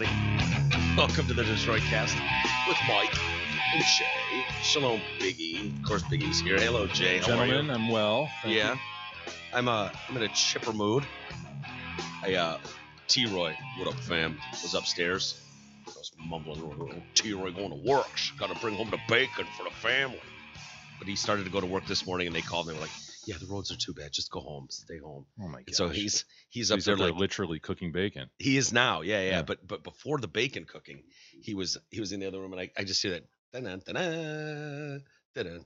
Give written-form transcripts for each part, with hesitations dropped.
everybody. Welcome to the Destroy Cast with Mike and Jay. Shalom, Biggie. Of course, Biggie's here. Hello, Jay. How Gentlemen, are you? I'm well. Thank you. I'm in a chipper mood. T-Roy, what up, fam? Was upstairs. I was mumbling, T-Roy going to work. Got to bring home the bacon for the family. But he started to go to work this morning, and they called me. They were like, yeah, the roads are too bad. Just go home. Stay home. Oh my god. So he's up there like literally cooking bacon. he is now. Yeah. But before the bacon cooking, he was in the other room, and I just hear that da-da,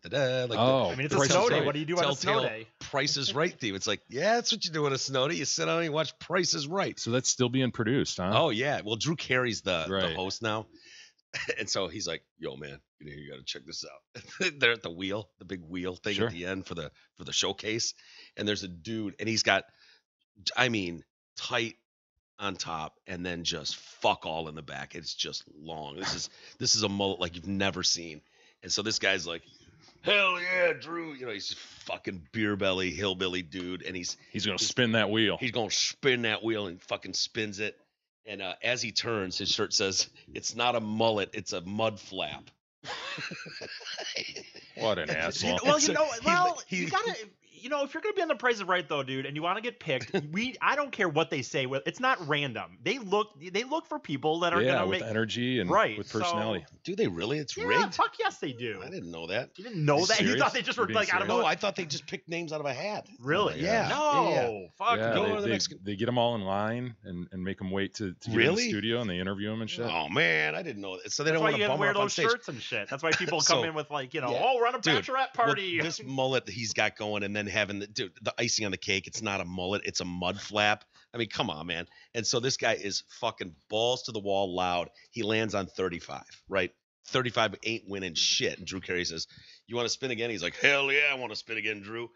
da-da, like I mean, it's a snow day. What do you do on a snow day? Price is Right theme. It's like, yeah, that's what you do on a snow day. You sit down and you watch Price is Right. So that's still being produced, huh? Oh yeah. Well, Drew Carey's the Right. host now, and so he's like, "Yo, man, you got to check this out." They're at the wheel, the big wheel thing Sure. at the end for the showcase, and there's a dude, and he's got, I mean, tight on top, and then just fuck all in the back. It's just long. This is a mullet like you've never seen, and so this guy's like, "Hell yeah, Drew!" You know, he's just fucking beer belly hillbilly dude, and he's He's gonna spin that wheel. He's going to spin that wheel and fucking spins it. And as he turns, his shirt says, "It's not a mullet, it's a mud flap." What an asshole. Well, So you gotta, if you're gonna be on The Price is Right, though, dude, and you want to get picked, I don't care what they say. It's not random. They look for people that are gonna with make energy and right, with personality. Do they really? It's Yeah, rigged? fuck yes, they do. I didn't know that. You didn't know You that? You serious? thought they just were You're like being out of No, I thought they just picked names out of a hat. Really? Yeah. No. Yeah. Fuck. Yeah, Go no. to the they, Mexican- they get them all in line and make them wait to get in Really? the studio, and they interview them and shit. Oh man, I didn't know that. So they That's don't why want you to gotta bum wear her up on those stage. shirts and shit. That's why people come So, in with like, yeah. oh, we're on a Dude, bachelorette party. Well, this mullet that he's got going, and then having the icing on the cake. It's not a mullet, it's a mud flap. I mean, come on, man. And so this guy is fucking balls to the wall loud. He lands on 35, right? 35 ain't winning shit. And Drew Carey says, "You want to spin again?" He's like, "Hell yeah, I want to spin again, Drew."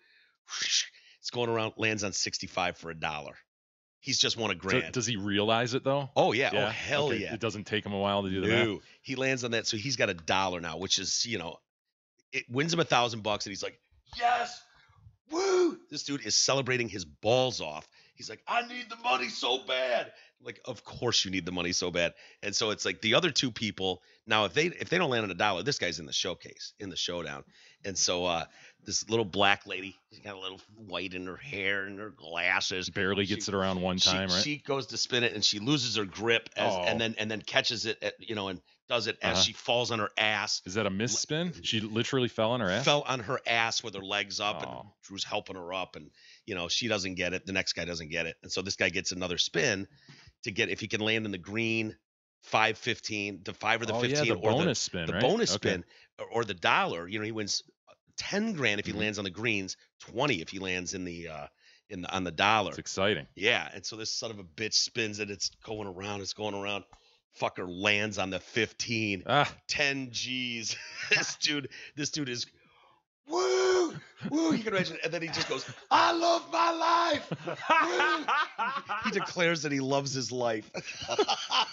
It's going around, lands on 65 for $1. He's just won a So, grand. does he realize it though? Oh yeah. Oh hell Okay. yeah. It doesn't take him a while to do the math. No, he lands on that, so he's got $1 now, which is, it wins him $1,000, and he's like, "Yes, woo!" This dude is celebrating his balls off. He's like, "I need the money so bad." I'm like, of course you need the money so bad. And so it's like the other two people now, if they don't land on $1, this guy's in the showcase, in the showdown. And so this little black lady, she's got a little white in her hair and her glasses. Barely gets it around one time, right? She goes to spin it, and she loses her grip and then catches it and does it as she falls on her ass. Is that a misspin? She literally fell on her ass? Fell on her ass with her legs up, and Oh. Drew's helping her up, and she doesn't get it. The next guy doesn't get it, and so this guy gets another spin to get, if he can land in the green, 5-15, the 5 or the 15, the or bonus spin, the right? bonus Okay. spin, or the $1. He wins 10 grand if he lands on the greens, 20 if he lands on the $1. It's exciting. Yeah, and so this son of a bitch spins it. It's going around. Fucker lands on the 15. 10 G's. This dude is woo. You can imagine, and then he just goes, "I love my life." Woo. He declares that he loves his life.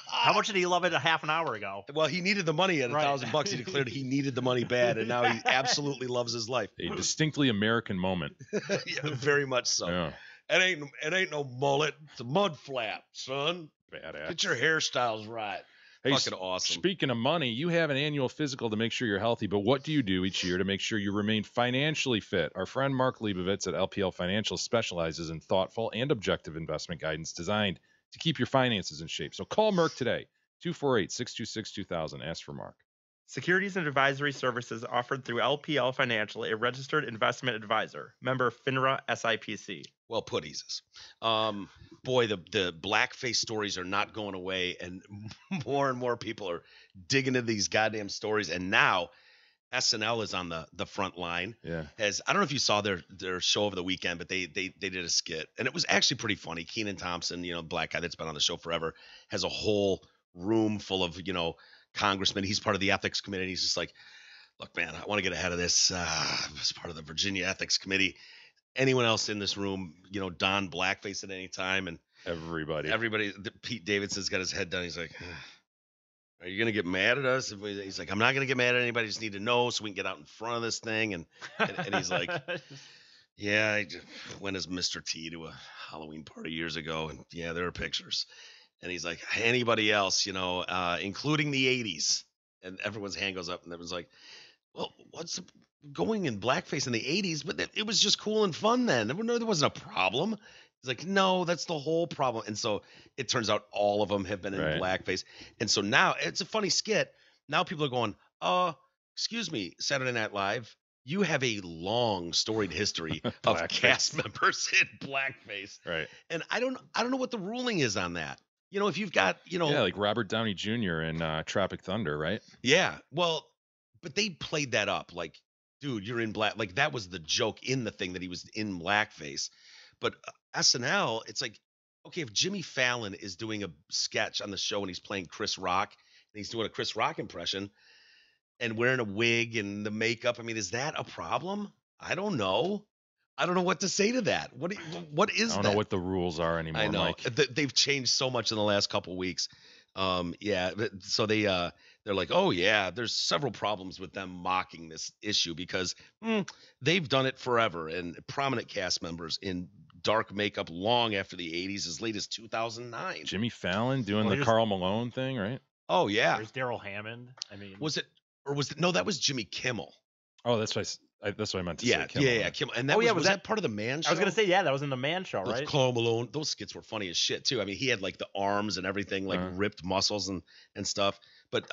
How much did he love it a half an hour ago? Well, he needed the money at Right. $1,000. He declared he needed the money bad, and now he absolutely loves his life. A distinctly American moment. Yeah, very much so. Yeah. It ain't no mullet. It's a mud flap, son. Badass. Get your hairstyles right. Hey, Fucking awesome. Speaking of money, you have an annual physical to make sure you're healthy, but what do you do each year to make sure you remain financially fit? Our friend Mark Leibovitz at LPL Financial specializes in thoughtful and objective investment guidance designed to keep your finances in shape. So call Mark today, 248-626-2000. Ask for Mark. Securities and advisory services offered through LPL Financial, a registered investment advisor. Member FINRA SIPC. Well put, Isis. Boy, the blackface stories are not going away, and more people are digging into these goddamn stories. And now SNL is on the front line. Yeah. I don't know if you saw their show over the weekend, but they did a skit, and it was actually pretty funny. Kenan Thompson, black guy that's been on the show forever, has a whole room full of congressmen. He's part of the ethics committee. He's just like, "Look, man, I want to get ahead of this. As part of the Virginia Ethics Committee. Anyone else in this room, don blackface at any time?" And Everybody. Pete Davidson's got his head down. He's like, "Are you gonna get mad at us?" He's like, "I'm not gonna get mad at anybody. I just need to know so we can get out in front of this thing." And he's like, "Yeah, I just went as Mr. T to a Halloween party years ago, and yeah, there are pictures." And he's like, anybody else, including the 80s. And everyone's hand goes up and everyone's like, well, what's going in blackface in the 80s? But it was just cool and fun then. There wasn't a problem. He's like, no, that's the whole problem. And so it turns out all of them have been in blackface. And so now it's a funny skit. Now people are going, excuse me, Saturday Night Live, you have a long storied history of cast members in blackface. Right. And I don't know what the ruling is on that. If you've got, Yeah, like Robert Downey Jr. in Tropic Thunder, right? Yeah. Well, but they played that up like, dude, you're in black. Like that was the joke in the thing that he was in blackface. But SNL, it's like, okay, if Jimmy Fallon is doing a sketch on the show and he's playing Chris Rock and he's doing a Chris Rock impression and wearing a wig and the makeup, I mean, is that a problem? I don't know. I don't know what to say to that. What is that? I don't know what the rules are anymore. I know. Mike. They've changed so much in the last couple weeks. So they're like, oh yeah, there's several problems with them mocking this issue because they've done it forever, and prominent cast members in dark makeup long after the 80s, as late as 2009. Jimmy Fallon doing the Karl Malone thing, right? Oh yeah. There's Daryl Hammond. I mean, was it no? That was Jimmy Kimmel. Oh, that's what I meant to say. Yeah, Kimmel. And was that part of the Man Show? I was gonna say, yeah, that was in the Man Show, right? Karl Malone. Those skits were funny as shit too. I mean, he had like the arms and everything, like ripped muscles and stuff. But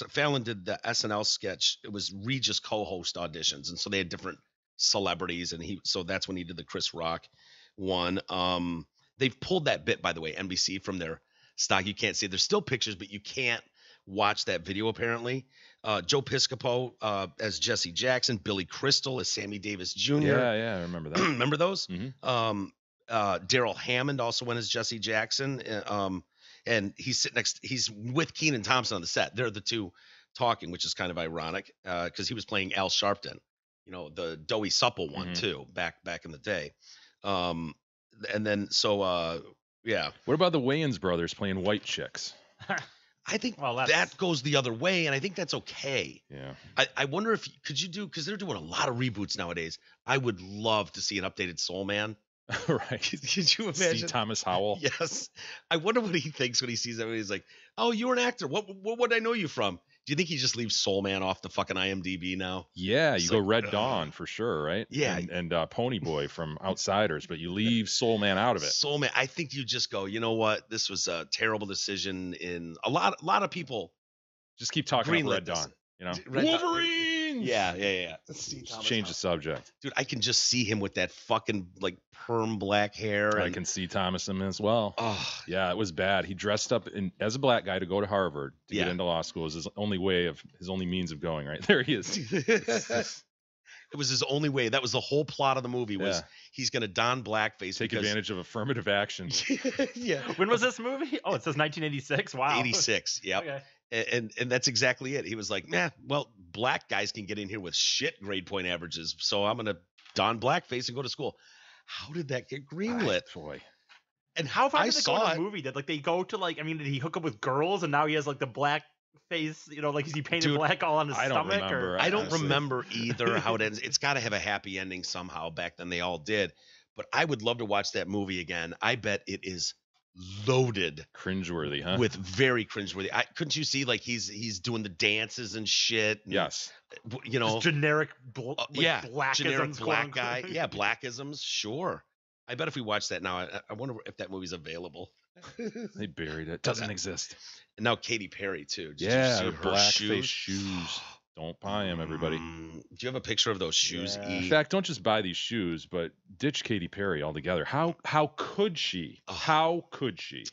Fallon did the SNL sketch. It was Regis co-host auditions, and so they had different celebrities, and so that's when he did the Chris Rock one. They've pulled that bit, by the way, NBC, from their stock. You can't see it. There's still pictures, but you can't watch that video apparently. Joe Piscopo as Jesse Jackson, Billy Crystal as Sammy Davis Jr. Yeah, I remember that. Remember those? Mm-hmm. Daryl Hammond also went as Jesse Jackson, and he's with Kenan Thompson on the set. They're the two talking, which is kind of ironic because he was playing Al Sharpton, the doughy supple one too, back in the day. And then yeah. What about the Wayans brothers playing white chicks? I think that goes the other way, and I think that's okay. Yeah. I wonder if could you do, because they're doing a lot of reboots nowadays. I would love to see an updated Soul Man. Right. Could you imagine? See Thomas Howell. Yes. I wonder what he thinks when he sees that. He's like, "Oh, you're an actor. What would I know you from?" Do you think he just leaves Soul Man off the fucking IMDb now? Yeah, you go Red Dawn for sure, right? Yeah. And Pony Boy from Outsiders, but you leave Soul Man out of it. Soul Man, I think you just go, you know what? This was a terrible decision. In a lot of people just keep talking about Red Dawn. Wolverines. Yeah. Change the subject, dude. I can just see him with that fucking like perm black hair. I can see Thomas him as well. Oh yeah, it was bad. He dressed up as a black guy to go to Harvard to get into law school. It was his only means of going. Right there, he is. It was his only way. That was the whole plot of the movie. Was he's going to don blackface, take advantage of affirmative action. Yeah. When was this movie? Oh, it says 1986. Wow. 86. Yep. Okay. And that's exactly it. He was like, well, black guys can get in here with shit grade point averages, so I'm going to don blackface and go to school. How did that get greenlit? Boy. And how far did it go in the movie? Did they go to did he hook up with girls and now he has like the black face, like, is he painted black all on his stomach? I don't remember either how it ends. It's got to have a happy ending somehow. Back then they all did. But I would love to watch that movie again. I bet it is loaded, cringeworthy, huh? With very cringeworthy. Couldn't you see like he's doing the dances and shit? And, yes. Just generic blackisms, generic black guy. Yeah, blackisms. Sure. I bet if we watch that now, I wonder if that movie's available. They buried it. Doesn't exist. And now Katy Perry too. Did you see her blackface shoes? Don't buy them, everybody. Do you have a picture of those shoes? Yeah. In fact, don't just buy these shoes, but ditch Katy Perry altogether. How could she? How could she?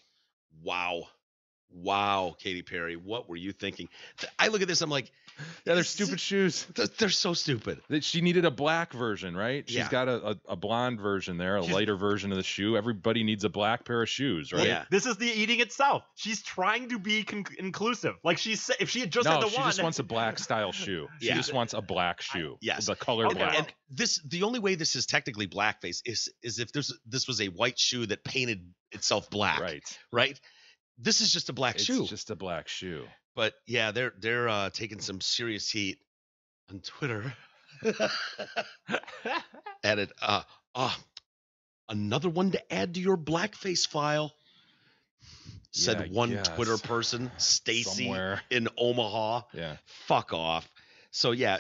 Wow, Katy Perry, what were you thinking? I look at this, I'm like, yeah, they're stupid shoes. They're so stupid. She needed a black version, right? She's got a blonde version there, a lighter version of the shoe. Everybody needs a black pair of shoes, right? Yeah. This is the eating itself. She's trying to be inclusive. Like if she had just had the one. No, she just wants a black style shoe. She just wants a black shoe. Yes. The color black. And the only way this is technically blackface is if this was a white shoe that painted itself black. Right? This is just a black shoe. It's just a black shoe. But yeah, they're taking some serious heat on Twitter. Added another one to add to your blackface file. said Yeah, I one guess. Twitter person, Stacy Somewhere. in Omaha. Yeah. Fuck off. So yeah,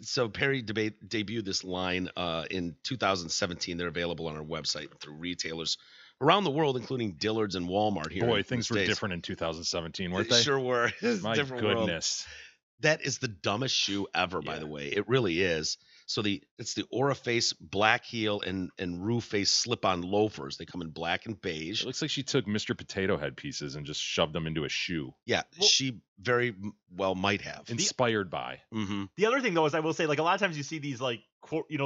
so Perry debuted this line in 2017. They're available on our website through retailers around the world, including Dillard's and Walmart here. Boy, in things the were States. different in 2017, weren't They they? sure were. It's a My different world. goodness. That is the dumbest shoe ever, by Yeah. the way. It really is. So it's the Auraface black heel and Rue Face slip-on loafers. They come in black and beige. It looks like she took Mr. Potato Head pieces and just shoved them into a shoe. Yeah, she very well might have. Inspired by. Mm-hmm. The other thing though is I will say, like, a lot of times you see these like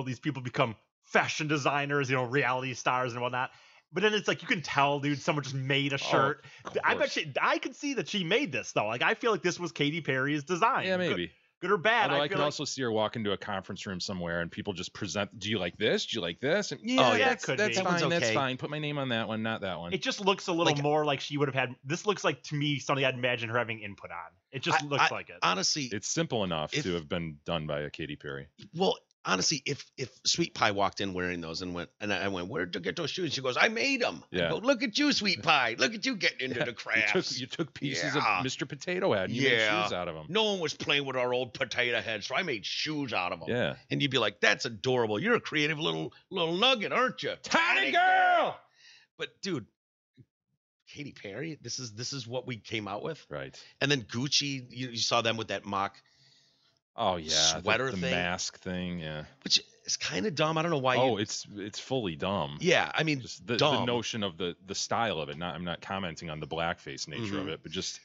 these people become fashion designers, reality stars and whatnot. But then it's like you can tell, dude, someone just made a shirt. I bet I could see that she made this though. Like I feel like this was Katy Perry's design. Yeah, maybe. Good or bad. Although I feel could like, also see her walk into a conference room somewhere and people just present, do you like this? Do you like this? And yeah, that's could that's be. fine. That one's That's okay. fine. Put my name on that one, not that one. it just looks a little more like she would have had. This looks like to me something I'd imagine her having input on. It just looks like it. Honestly, It's simple enough to have been done by a Katy Perry. well, honestly, if Sweet Pie walked in wearing those and I went, where'd you get those shoes? She goes, I made them. Yeah. I go, look at you, Sweet Pie. Look at you getting into the crafts. You took pieces Yeah. of Mr. Potato Head and you made shoes out of them. No one was playing with our old potato heads, so I made shoes out of them. Yeah. And you'd be like, that's adorable. You're a creative little nugget, aren't you? Tiny girl! But dude, Katy Perry, this is what we came out with. Right. And then Gucci, you saw them with that mock, Oh yeah, sweater the thing. mask thing. Yeah. which is kind of dumb. I don't know why. It's fully dumb. Yeah, I mean, Just the dumb. notion of the style of it. I'm not commenting on the blackface nature of Mhm. it, but just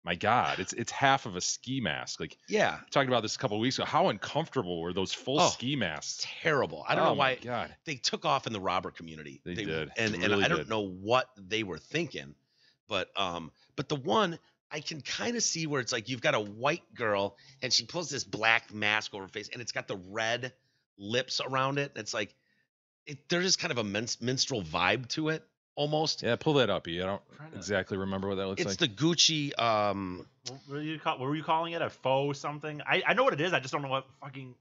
my God, it's half of a ski mask. Like Yeah, we talked about this a couple of weeks ago. How uncomfortable were those full Oh, ski masks? terrible. I don't know my why God. they took off in the robber community. They did. and They and really I don't did. know what they were thinking, but the one I can kind of see where it's like you've got a white girl and she pulls this black mask over her face and it's got the red lips around it. It's like there's just kind of a minstrel vibe to it almost. Yeah, pull that up. I don't exactly remember what that looks It's like. the Gucci. What were you calling it? A faux something? I know what it is. I just don't know what fucking.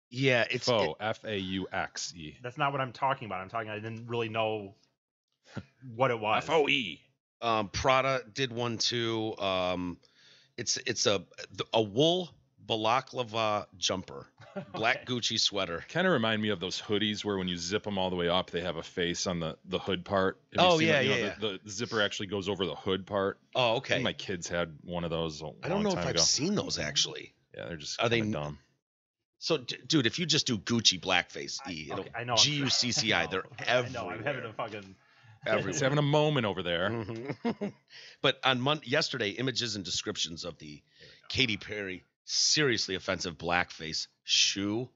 Yeah, it's Faux, F-A-U-X-E. That's not what I'm talking about. I didn't really know what it was. F-O-E. Prada did one too. It's a wool balaclava jumper, black Gucci sweater. Kind of remind me of those hoodies where when you zip them all the way up, they have a face on the hood part. Have you Oh, seen yeah, that? yeah. The zipper actually goes over the hood part. Oh, I okay. think my kids had one of those a I don't long know if time I've ago. seen those actually. Yeah, they're just Are they kinda dumb. So, dude, if you just do Gucci blackface, it'll I know. Gucci, they're everywhere. I know. I'm having a fucking. It's having a moment over there. Mhm. But on yesterday, images and descriptions of the Katy Perry seriously offensive blackface shoe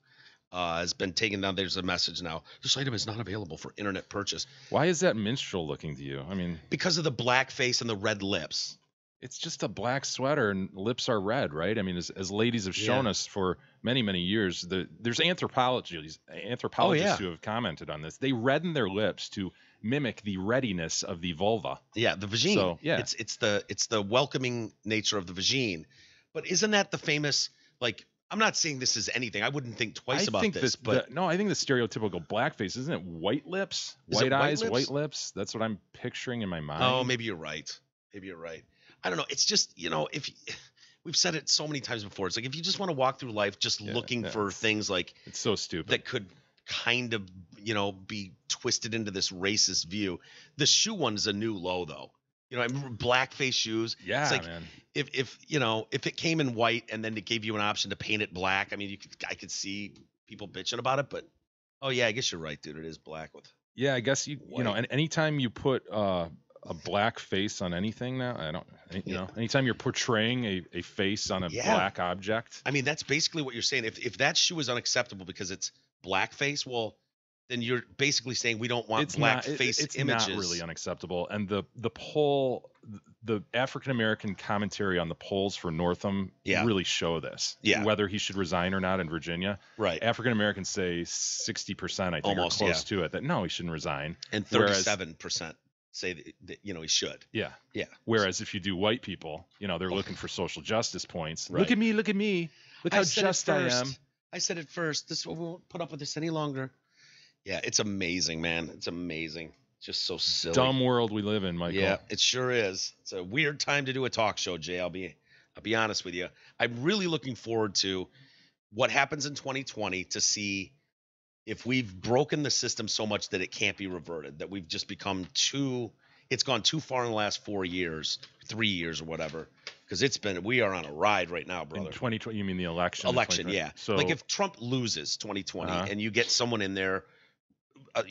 has been taken down. There's a message now. This item is not available for internet purchase Why is that minstrel looking to you? I mean, because of the blackface and the red lips. it's just a black sweater and lips are red, right? I mean, as ladies have shown Yeah. us for many, many years, there's anthropologists who have commented on this. They redden their lips to mimic the readiness of the vulva. Yeah, the vagine. So, yeah. It's the welcoming nature of the vagine. But isn't that the famous, like, I'm not saying this is anything. I wouldn't think twice about this, but no, I think the stereotypical blackface, isn't it white lips, Is it white white eyes, lips? white lips? That's what I'm picturing in my mind. oh, maybe you're right. Maybe you're right. I don't know. It's just, if we've said it so many times before, it's like if you just want to walk through life just looking for things like It's so stupid. that could kind of, be twisted into this racist view. The shoe one is a new low though. I remember blackface shoes. Yeah, it's like, man. If it came in white and then it gave you an option to paint it black, I mean, I could see people bitching about it, but oh yeah, I guess you're right, dude. It is black with. Yeah, I guess you know, and anytime you put a black face on anything now, anytime you're portraying a face on a black object. I mean, that's basically what you're saying. If that shoe is unacceptable because it's blackface, well, then you're basically saying we don't want blackface it's images. not really unacceptable. And the poll, the African American commentary on the polls for Northam really show this. Yeah. Whether he should resign or not in Virginia. Right. African Americans say 60%, I think, Almost, are close to it, that no, he shouldn't resign. And 37% say that he should. Yeah. Yeah. Whereas if you do white people, they're looking for social justice points. Right. Look at me. Look how just I am. I said it first. We won't put up with this any longer. Yeah, it's amazing, man. It's amazing. Just so silly. Dumb world we live in, Michael. Yeah, it sure is. It's a weird time to do a talk show, Jay. I'll be honest with you. I'm really looking forward to what happens in 2020 to see if we've broken the system so much that it can't be reverted, that we've just become it's gone too far in the last 4 years, 3 years or whatever. Because we are on a ride right now, brother. In 2020, you mean the election? Election, yeah. So, like if Trump loses 2020 and you get someone in there,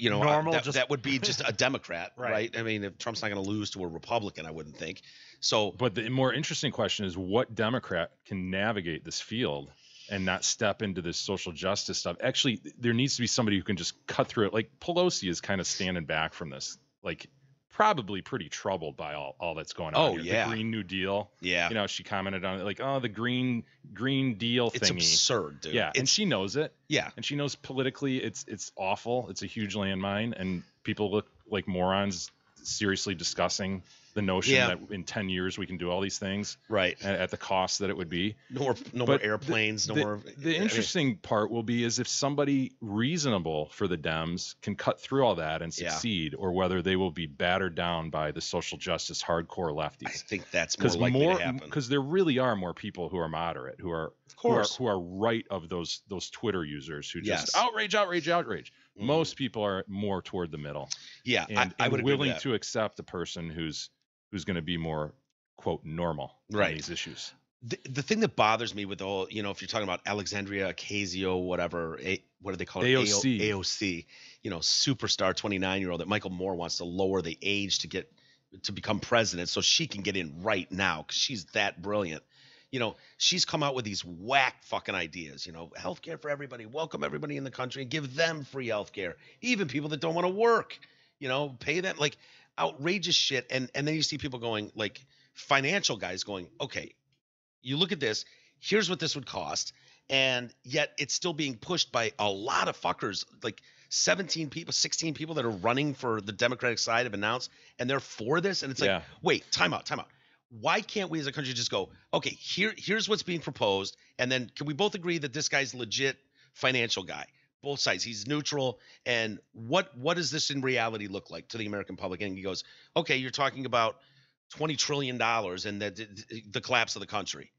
Normal, that would be just a Democrat, Right. right? I mean, if Trump's not going to lose to a Republican, I wouldn't think. So, but the more interesting question is what Democrat can navigate this field and not step into this social justice stuff? Actually, there needs to be somebody who can just cut through it. Like Pelosi is kind of standing back from this, like probably pretty troubled by all that's going on. Oh, here. yeah. The Green New Deal. yeah, You know, she commented on it like, oh, the Green Deal it's thingy. absurd, dude. Yeah, and she knows it. Yeah. And she knows politically it's awful. It's a huge landmine, and people look like morons seriously discussing the notion Yeah. that in 10 years we can do all these things Right. at the cost that it would be. No more But airplanes. The interesting part will be is if somebody reasonable for the Dems can cut through all that and Yeah. succeed, or whether they will be battered down by the social justice hardcore I lefties. think that's more likely to happen. Because there really are more people who are moderate, who are Of course. who are right of those Twitter users who just Yes. outrage. Mhm. Most people are more toward the middle, Yeah, and, I would agree with willing that. to accept a person who's going to be more quote normal Right. on these issues. The thing that bothers me with the whole, if you're talking about Alexandria Ocasio, whatever, what do they call it? AOC. AOC, superstar 29-year-old that Michael Moore wants to lower the age to become president so she can get in right now because she's that brilliant. She's come out with these whack fucking ideas, healthcare for everybody, welcome everybody in the country and give them free healthcare, even people that don't want to work, pay them, like outrageous shit. And then you see people going, like financial guys going, okay, you look at this, here's what this would cost. And yet it's still being pushed by a lot of fuckers, like 17 people, 16 people that are running for the Democratic side have announced, and they're for this. And it's like, Yeah. wait, time out. Why can't we as a country just go, okay, here's what's being proposed. And then can we both agree that this guy's legit financial guy, both sides, he's neutral. And what does this in reality look like to the American public? And he goes, okay, you're talking about $20 trillion and the collapse of the country.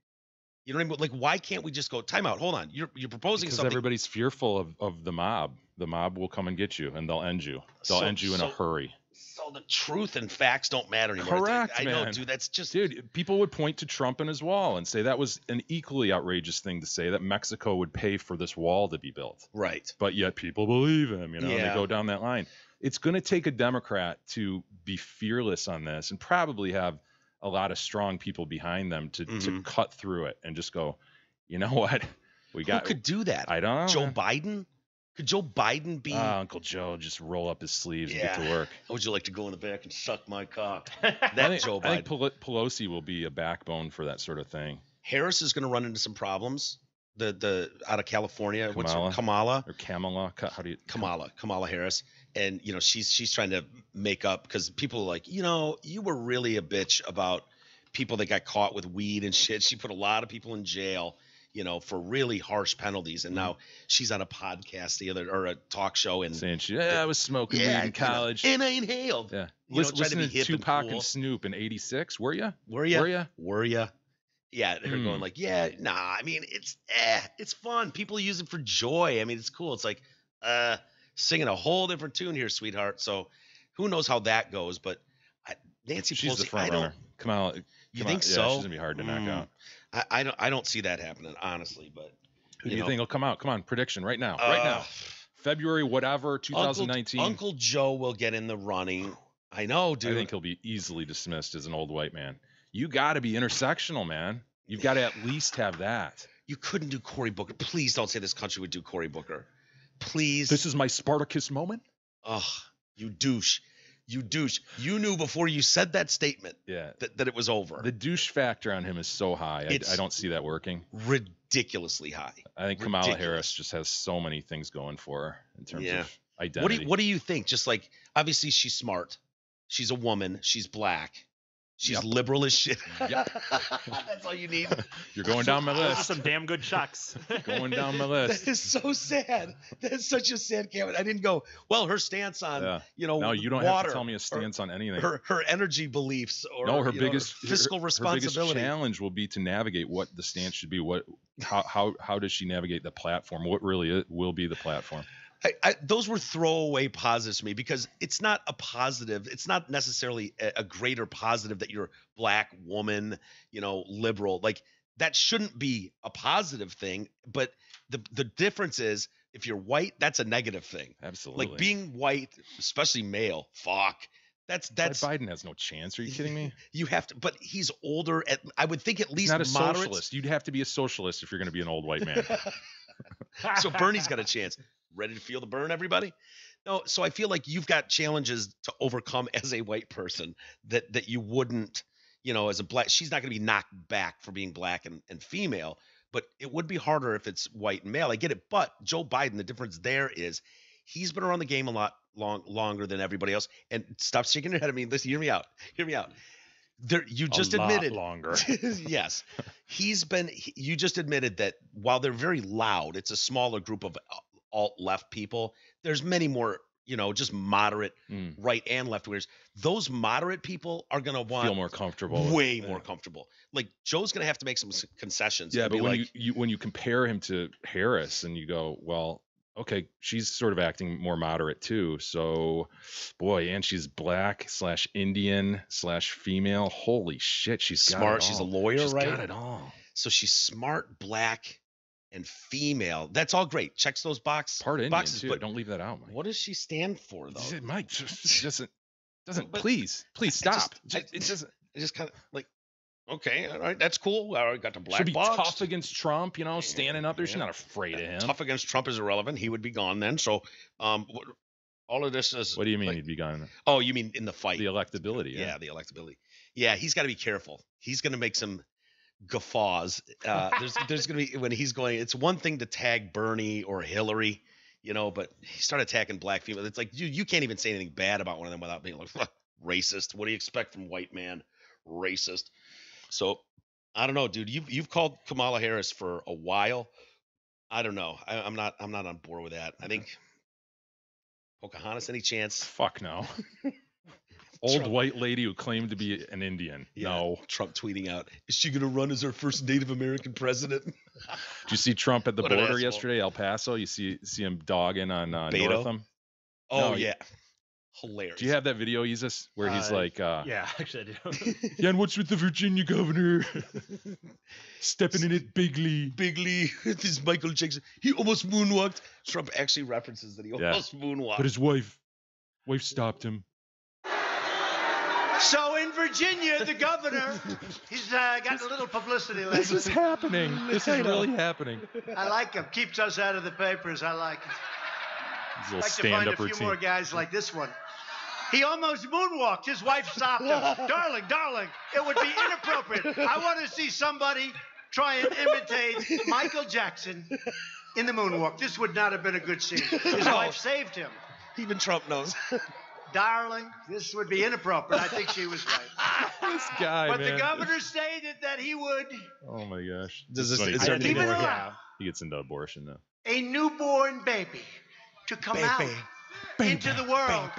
You know what I mean? Like, why can't we just go, time out, hold on. You're proposing Because something. everybody's fearful of the mob. The mob will come and get you, and they'll end you. They'll end you in a hurry. So the truth and facts don't matter anymore. Correct, I know, man. dude. That's just, Dude, people would point to Trump and his wall and say that was an equally outrageous thing to say, that Mexico would pay for this wall to be built. right. But yet people believe him, and Yeah. they go down that line. It's going to take a Democrat to be fearless on this and probably have a lot of strong people behind them to Mhm. cut through it and just go, you know what? Who could do that? I don't know. Joe Biden? Could Joe Biden be? Uncle Joe just roll up his sleeves and get to Yeah. work. How would you like to go in the back and suck my cock? I That think, Joe I think Biden. Pelosi will be a backbone for that sort of thing. Harris is going to run into some problems. The out of California, what's her, Kamala? Kamala? Or Kamala? How do you? Kamala Harris, and she's trying to make up because people are like, you were really a bitch about people that got caught with weed and shit. She put a lot of people in jail, for really harsh penalties, and now she's on a podcast or a talk show and Saying I was smoking weed in college. and I inhaled. Yeah. Trying to be Listening to hip and Tupac cool. and Snoop in '86. Were you? Were ya? Were ya? Yeah, they're going like, yeah, nah. I mean, it's fun. People use it for joy. I mean, it's cool. It's like singing a whole different tune here, sweetheart. So who knows how that goes? But Nancy She's Pelosi, the front runner. Kamala. You think yeah, so? She's gonna be hard to knock out. I don't see that happening, honestly. But Who do you think will come out? Come on, prediction right now. February, whatever, 2019. Uncle Joe will get in the running. I know, dude. I think he'll be easily dismissed as an old white man. You got to be intersectional, man. You've got to at least have that. You couldn't do Cory Booker. Please don't say this country would do Cory Booker. Please. This is my Spartacus moment. Ugh, you douche. You douche. You knew before you said that statement that it was over. The douche factor on him is so high. I don't see that working. Ridiculously high. I think Kamala Harris just has so many things going for her in terms of identity. What do you think? Just like, obviously she's smart. She's a woman. She's black. She's Yep. liberal as shit. Yep. That's all you need. You're going down my Those are list. some damn good checks. Going down my That list. is so sad. That's such a sad comment. I didn't go, well, her stance on, Yeah. no, No, you don't water, have to tell me a stance on anything. her energy beliefs or No, her you know, biggest fiscal her biggest responsibility. challenge will be to navigate what the stance should be. How does she navigate the platform? What really will be the platform? Those were throwaway positives to me because it's not a positive. It's not necessarily a greater positive that you're black woman, liberal. Like that shouldn't be a positive thing. But the difference is if you're white, that's a negative thing. Absolutely. Like being white, especially male, fuck. That's Biden has no chance. Are you kidding me? You have to, but he's older. I would think at least He's not a moderates. socialist. You'd have to be a socialist if you're going to be an old white man. So Bernie's got a chance. Ready to feel the burn, everybody? No, so I feel like you've got challenges to overcome as a white person that you wouldn't, as a black. She's not going to be knocked back for being black and female, but it would be harder if it's white and male. I get it, but Joe Biden, the difference there is he's been around the game a lot longer than everybody else. And stop shaking your head at me. Listen, hear me out. Hear me out. You just admitted longer. Yes, you just admitted that while they're very loud, it's a smaller group of alt-left people. There's many more, just moderate right and left wingers. Those moderate people are going to want feel more comfortable, way more comfortable. Like Joe's going to have to make some concessions. Yeah, but when like, when you compare him to Harris and you go, well, okay, she's sort of acting more moderate too. So, boy, and she's black / Indian / female. Holy shit, she's smart. Got it all. She's a lawyer, she's right? Got it all. So she's smart, black, and female. That's all great. Checks those boxes. Part Indian boxes, too. But Don't leave that out, Mike. What does she stand for, though? Mike doesn't. But please stop. It doesn't. I just kind of like. Okay, all right, that's cool. All right, got the black She'll be box. tough against Trump, standing up there. She's not afraid of him. Tough against Trump is irrelevant. He would be gone then. So, all of this is. What do you mean like, he'd be gone? Oh, you mean in the fight? The electability. Yeah, the electability. Yeah, he's got to be careful. He's going to make some guffaws. There's going to be when he's going. It's one thing to tag Bernie or Hillary, but he started attacking black people. It's like you can't even say anything bad about one of them without being like racist. What do you expect from white man? Racist. So I don't know, dude. You've called Kamala Harris for a while. I don't know. I'm not on board with that. I think Pocahontas, any chance? Fuck no. Old Trump. white lady who claimed to be an Indian. Yeah, No. Trump tweeting out, is she going to run as our first Native American president? Did you see Trump at the What an border asshole. yesterday, El Paso? You see him dogging on Beto? Northam? Oh, No, yeah. Hilarious. Do you have that video, Isis, where he's like, Yeah, actually I do. yeah, and what's with the Virginia governor? Stepping in it bigly. Bigly, this Michael Jackson. He almost moonwalked. Trump actually references that he almost moonwalked. But his wife stopped him. So in Virginia, the governor, he's got a little publicity lately. This is happening. This is really happening. I like him. Keeps us out of the papers. I like it. His I'd little like to find a stand-up few routine. more guys like this one. He almost moonwalked. His wife stopped him. Darling, it would be inappropriate. I want to see somebody try and imitate Michael Jackson in the moonwalk. This would not have been a good scene. His wife saved him. Even Trump knows. Darling, this would be inappropriate. I think she was right. This guy, But man. the governor stated that he would Oh my gosh. Does It's this- funny. is there He anything keep it more? alive. gets into abortion now. A newborn baby to come out into the world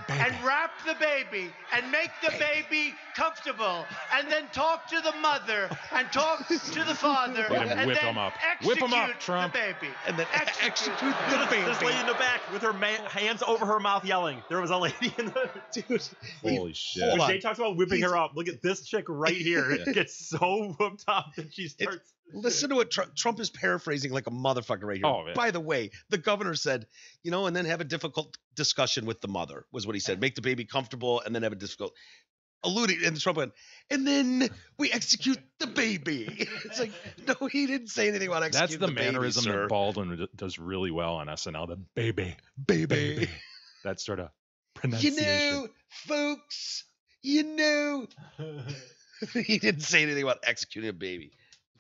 and wrap the baby and make the baby comfortable and then talk to the mother and talk to the father Look at him and whip then him up. execute Whip him up, Trump. the baby. And then execute the This lady in baby. the back with her hands over her mouth yelling. There was a lady in the. Dude, Holy shit. Hold on. Jay talks about whipping her up. Look at this chick right here. It gets so whooped up that she starts. listen to what Trump is paraphrasing like a motherfucker right here. Oh, man. By the way, the governor said, and then have a difficult discussion with the mother, was what he said. Make the baby comfortable and then have a difficult. Alluding, and Trump went, and then we execute the baby. It's like, no, he didn't say anything about That's execute the the baby, mannerism sir. that Baldwin does really well on SNL. The baby. Baby. That sort of You pronunciation. know, folks, he didn't say anything about executing a baby.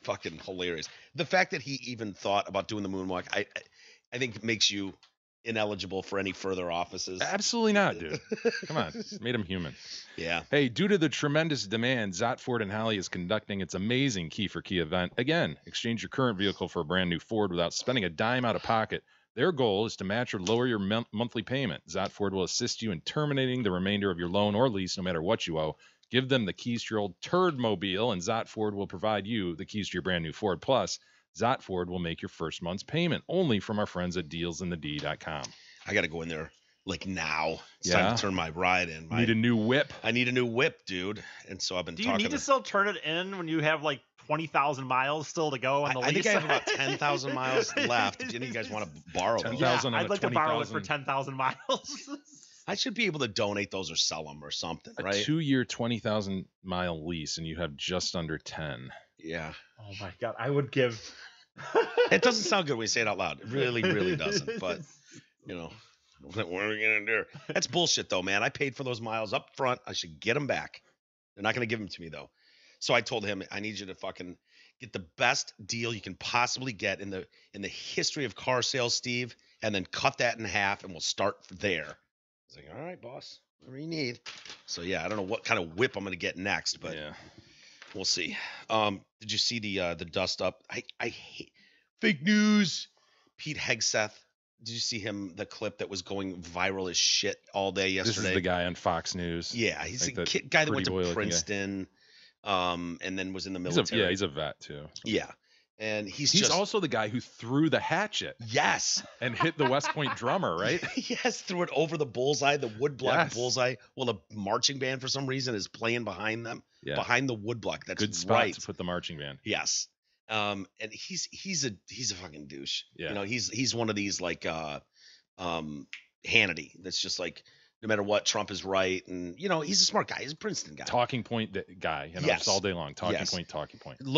Fucking hilarious. The fact that he even thought about doing the moonwalk, I think makes you ineligible for any further offices. Absolutely not, dude. Come on. Made him human. Yeah. Hey, due to the tremendous demand, Zott Ford and Holly is conducting its amazing Key for Key event. Again, exchange your current vehicle for a brand new Ford without spending a dime out of pocket. Their goal is to match or lower your monthly payment. Zott Ford will assist you in terminating the remainder of your loan or lease, no matter what you owe. Give them the keys to your old turd mobile, and Zott Ford will provide you the keys to your brand new Ford. Plus, Zott Ford will make your first month's payment only from our friends at dealsinthed.com. I got to go in there like now. It's Yeah? time to turn my ride in. Need a new whip. I need a new whip, dude. And so I've been Do you talking need to still turn it in when you have like 20,000 miles still to go on the I lease? think I have about 10,000 miles left. If any of you guys want to borrow those, 10,000 on I'd a like to borrow it 20,000. for 10,000 miles. I should be able to donate those or sell them or something, A right? 2-year, 20,000-mile lease, and you have just under 10. Yeah. Oh my god, I would give. It doesn't sound good when you say it out loud. It really, really doesn't. But, you know, what are we going to do? That's bullshit, though, man. I paid for those miles up front. I should get them back. They're not going to give them to me, though. So I told him, I need you to fucking get the best deal you can possibly get in the history of car sales, Steve, and then cut that in half, and we'll start there. I was like, all right, boss, whatever you need. So, yeah, I don't know what kind of whip I'm going to get next, but Yeah. we'll see. Did you see the dust up? I hate fake news. Pete Hegseth. Did you see him? The clip that was going viral as shit all day yesterday. This is the guy on Fox News. Yeah, he's Like a the guy that went pretty boy to looking guy. Princeton, and then was in the military. He's a vet too. Yeah, and he's He's just also the guy who threw the hatchet yes, and hit the West Point drummer, right? yes, threw it over the bullseye, the woodblock Yes. bullseye. Well, the marching band for some reason is playing behind them, Yeah. behind the woodblock. That's Good spot right. to put the marching band. Yes. And he's a fucking douche. Yeah. You know, he's one of these like Hannity that's just like no matter what, Trump is right, and you know he's a smart guy. He's a Princeton guy. Talking point guy, you know, Yes. just all day long. Talking Yes. point.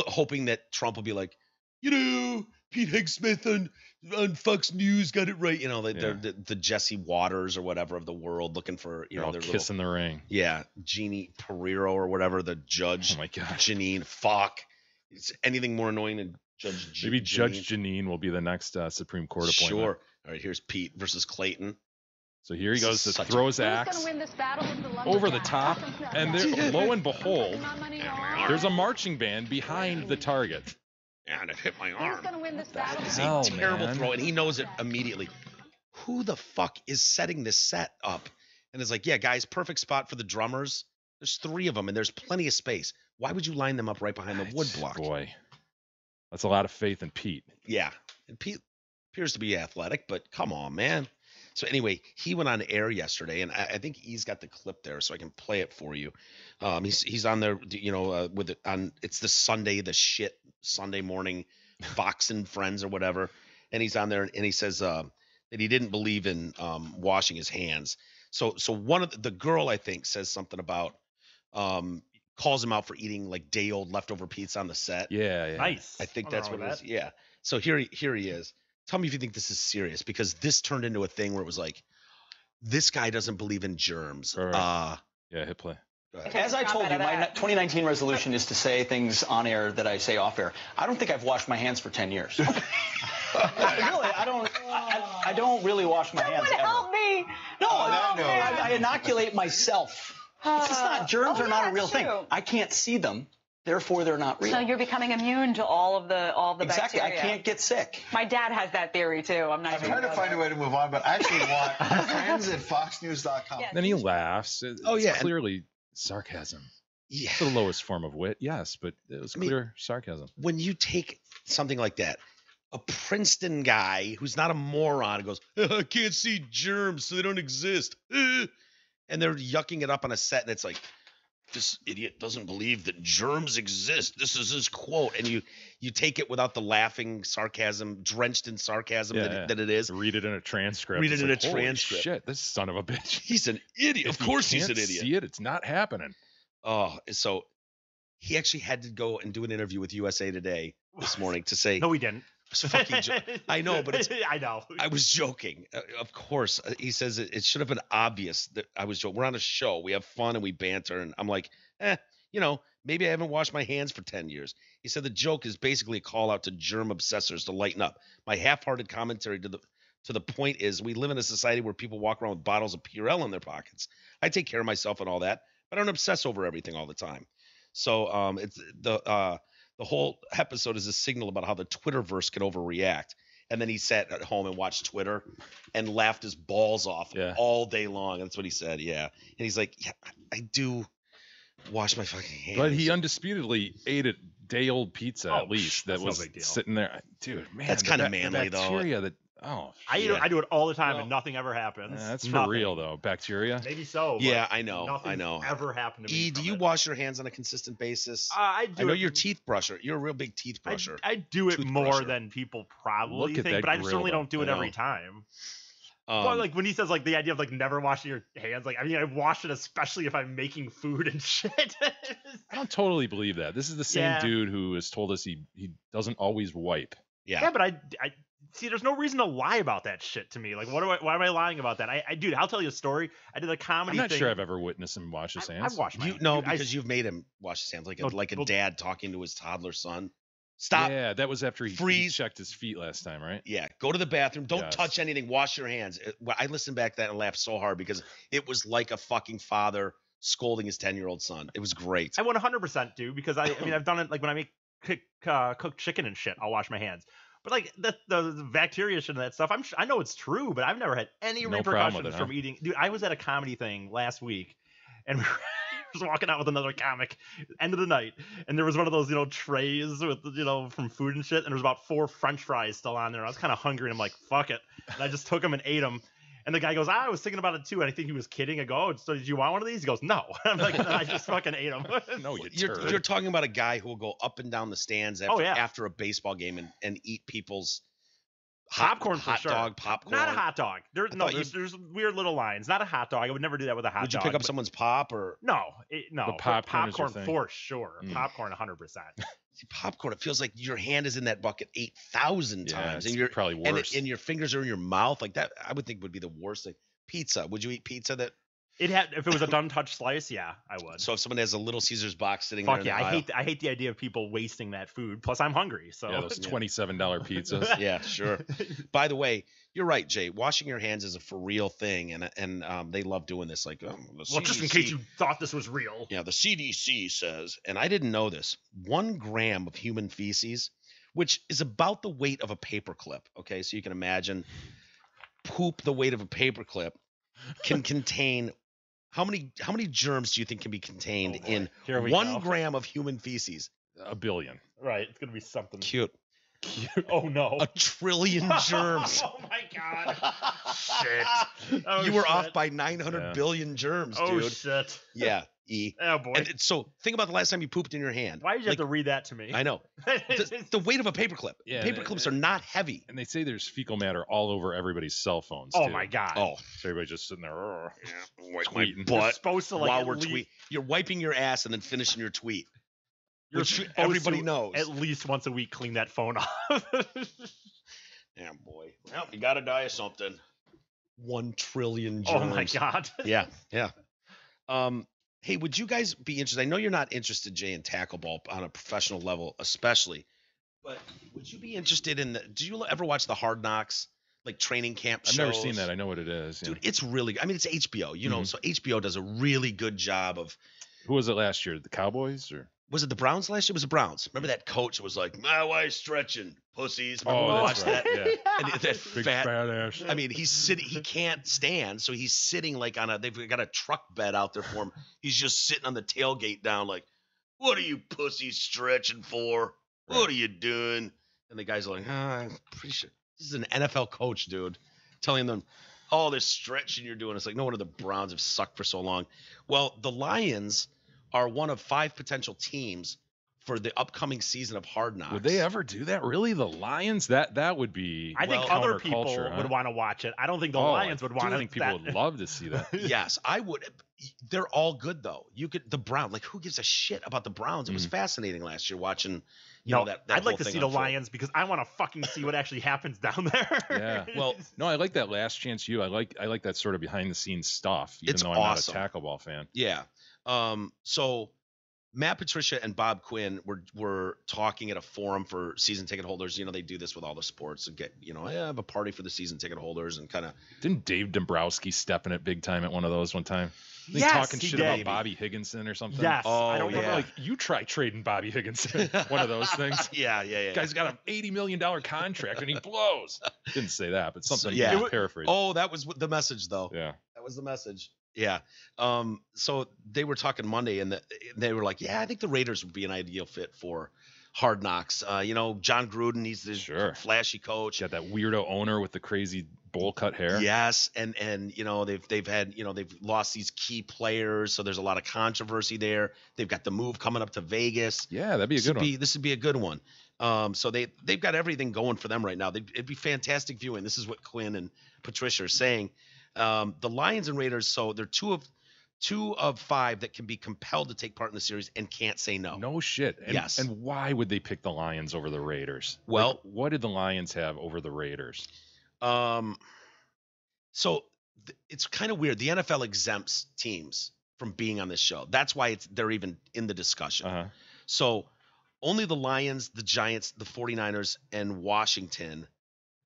Hoping that Trump will be like, you know, Pete Hegseth on Fox News got it right. You know, they're the Jesse Waters or whatever of the world looking for They're all their kissing the ring. yeah, Jeannie Pereiro or whatever, the judge. Oh my god. Janine, fuck. It's anything more annoying than Judge Maybe Janine? Judge Janine will be the next Supreme Court appointment. Sure. All right, here's Pete versus Clayton. So here he goes to Such a- throw his axe over the top, and there, lo and behold, there's a marching band behind the target. And it hit my arm. That is hell, a terrible man? throw, and he knows it immediately. Who the fuck is setting this set up? And it's like, yeah, guys, perfect spot for the drummers. There's 3 of them, and there's plenty of space. Why would you line them up right behind the wood block? Boy, that's a lot of faith in Pete. Yeah, and Pete appears to be athletic, but come on, man. So anyway, he went on air yesterday, and I think he's got the clip there, so I can play it for you. He's on there, you know, with it on. It's the Sunday morning, Fox and Friends or whatever, and he's on there, and he says that he didn't believe in washing his hands. So one of the girl, I think, says something about calls him out for eating like day old leftover pizza on the set. Yeah. Nice. I think Nothing that's wrong what it with is. Yeah. So here he is. Tell me if you think this is serious, because this turned into a thing where it was like, this guy doesn't believe in germs. All right. Yeah, hit play. As I told you, my 2019 resolution is to say things on air that I say off air. I don't think I've washed my hands for 10 years. Really, I don't really wash my hands ever. Help me! No, I inoculate myself. It's just not, germs are not a real thing. true. I can't see them, therefore they're not real. So you're becoming immune to all of the Exactly, bacteria. I can't get sick. My dad has that theory too. I'm not I'm even trying to gonna find go a way to move on, but I actually want friends at foxnews.com. Yes. Then he laughs. Oh, It's yeah, and- clearly sarcasm. Yeah. It's the lowest form of wit, yes, but it was clear sarcasm. When you take something like that, a Princeton guy who's not a moron goes, I can't see germs, so they don't exist. And they're yucking it up on a set, and it's like, this idiot doesn't believe that germs exist. This is his quote. And you take it without the laughing sarcasm, drenched in sarcasm that it is. Read it in a transcript. Read it It's in like, a holy transcript. Shit, this son of a bitch. He's an idiot. If Of course you he's an can't idiot. See it, it's not happening. Oh, so he actually had to go and do an interview with USA Today this morning to say, No, we didn't. it's fucking I know, but it's I know. I was joking. Of course. He says it should have been obvious that I was joking. We're on a show. We have fun and we banter. And I'm like, you know, maybe I haven't washed my hands for 10 years. He said the joke is basically a call out to germ obsessors to lighten up. My half-hearted commentary to to the point is we live in a society where people walk around with bottles of Purell in their pockets. I take care of myself and all that, but I don't obsess over everything all the time. So it's the whole episode is a signal about how the Twitterverse can overreact. And then he sat at home and watched Twitter and laughed his balls off all day long. That's what he said. Yeah. And he's like, yeah, I do wash my fucking hands. But he undisputedly ate a day-old pizza at least that was sitting there. Dude, man, that's kind of manly bacteria though. I do it all the time and nothing ever happens. That's for real though. Bacteria. Maybe so. Yeah, I know. Ever happened to me? Do you wash your hands on a consistent basis? I do. I know you're a teeth brusher. You're a real big teeth brusher. I do it more than people probably think, but I certainly don't do it every time. But like when he says like the idea of like never washing your hands, like I mean I wash it especially if I'm making food and shit. I don't totally believe that. This is the same dude who has told us he doesn't always wipe. Yeah, but I see. There's no reason to lie about that shit to me. Like, why am I lying about that? Dude, I'll tell you a story. I did a comedy. I'm not sure I've ever witnessed him wash his hands. I've washed my hands. No, because you've made him wash his hands like a dad talking to his toddler son. Stop. Yeah, that was after he checked his feet last time, right? Yeah, go to the bathroom. Don't touch anything. Wash your hands. I listened back to that and laughed so hard because it was like a fucking father scolding his 10-year-old son. It was great. I 100% do because I mean I've done it like when I make cooked chicken and shit. I'll wash my hands. But like the bacteria shit and that stuff, I know it's true, but I've never had any repercussions from eating. Dude, I was at a comedy thing last week, and we was walking out with another comic, end of the night, and there was one of those trays with from food and shit, and there was about 4 French fries still on there. I was kind of hungry, and I'm like, fuck it, and I just took them and ate them. And the guy goes, I was thinking about it too. And I think he was kidding. I go, oh, so did you want one of these? He goes, no. I'm like, I just fucking ate them. No, you're talking about a guy who will go up and down the stands after a baseball game and eat people's popcorn hot dog popcorn. Not a hot dog. There's weird little lines. Not a hot dog. I would never do that with a hot dog. Would you pick up someone's pop or no? No, popcorn for sure. Popcorn 100%. See, popcorn. It feels like your hand is in that bucket 8,000 times, and you're probably worse. And your fingers are in your mouth like that. I would think would be the worst thing. Pizza. Would you eat pizza that? If it was a done touch slice, yeah, I would. So if someone has a Little Caesars box sitting there, yeah, I hate the idea of people wasting that food. Plus, I'm hungry. So yeah, those $27 pizzas. Yeah, sure. By the way, you're right, Jay. Washing your hands is a for real thing, and they love doing this. Like, well, just in case you thought this was real. Yeah, the CDC says, and I didn't know this. 1 gram of human feces, which is about the weight of a paperclip. Okay, so you can imagine poop the weight of a paperclip can contain. How many germs do you think can be contained in 1 gram of human feces? 1 billion. Right. It's going to be something. Cute. Oh, no. 1 trillion germs. Oh, my God. Shit. You were off by 900 billion germs, dude. Oh, shit. Yeah. E. Oh, boy. And so think about the last time you pooped in your hand. Why did you have to read that to me? I know. The weight of a paperclip. Yeah, paperclips are not heavy. And they say there's fecal matter all over everybody's cell phones, Oh, too. my God. Oh. So everybody's just sitting there tweeting. Butt you're supposed to, while we're tweeting. You're wiping your ass and then finishing your tweet. Which everybody knows. At least once a week, clean that phone off. Yeah, boy. Well, you got to die of something. 1 trillion germs. Oh, my God. Yeah. Hey, would you guys be interested? I know you're not interested, Jay, in tackle ball on a professional level, especially. But would you be interested in do you ever watch the Hard Knocks, like training camp shows? I've never seen that. I know what it is. Dude, it's really, I mean, it's HBO, know, so HBO does a really good job of. Who was it last year? The Cowboys or? Was it the Browns last year? It was the Browns. Remember that coach was like, my wife's stretching, pussies. Remember we watched that? Yeah. And that big fat ass. I mean, he's sitting, he can't stand, so he's sitting like they've got a truck bed out there for him. He's just sitting on the tailgate down like, what are you pussies stretching for? Right. What are you doing? And the guys are like, I'm pretty sure. This is an NFL coach, dude, telling them, all this stretching you're doing. It's like, no wonder the Browns have sucked for so long. Well, the Lions are one of 5 potential teams for the upcoming season of Hard Knocks. Would they ever do that? Really? The Lions? That would be. I think other people would want to watch it. I don't think the Lions would want to. I think people would love to see that. Yes, I would. They're all good though. The Browns. Like, who gives a shit about the Browns? It was fascinating last year watching. That I'd like to see the Lions because I want to fucking see what actually happens down there. Yeah. Well, no, I like that Last Chance U. I like that sort of behind the scenes stuff. Even though I'm not a tackle ball fan. Yeah. So Matt Patricia and Bob Quinn were talking at a forum for season ticket holders. You know, they do this with all the sports and get, I have a party for the season ticket holders and kind of. Didn't Dave Dombrowski step in it big time at one of those one time? They Yes, talking he shit did. about Bobby Higginson or something. Yes. Oh, I don't Remember, remember. like, you try trading Bobby Higginson, one of those things. Yeah. Guy's got an $80 million contract and he blows. Didn't say that, but something. yeah. You paraphrase. Oh, that was the message though. Yeah. That was the message. Yeah. So they were talking Monday and they were like, yeah, I think the Raiders would be an ideal fit for Hard Knocks. John Gruden, he's the Sure. flashy coach. Got that weirdo owner with the crazy bowl cut hair. Yes, and they've had they've lost these key players, so there's a lot of controversy there. They've got the move coming up to Vegas. Yeah, that'd be a good one. This would be a good one. So they've got everything going for them right now. It'd be fantastic viewing. This is what Quinn and Patricia are saying. The Lions and Raiders, so they're two of five that can be compelled to take part in the series and can't say no. No shit. And, Yes. And why would they pick the Lions over the Raiders? Well- Like, what did the Lions have over the Raiders? So it's kind of weird. The NFL exempts teams from being on this show. That's why they're even in the discussion. Uh-huh. So only the Lions, the Giants, the 49ers, and Washington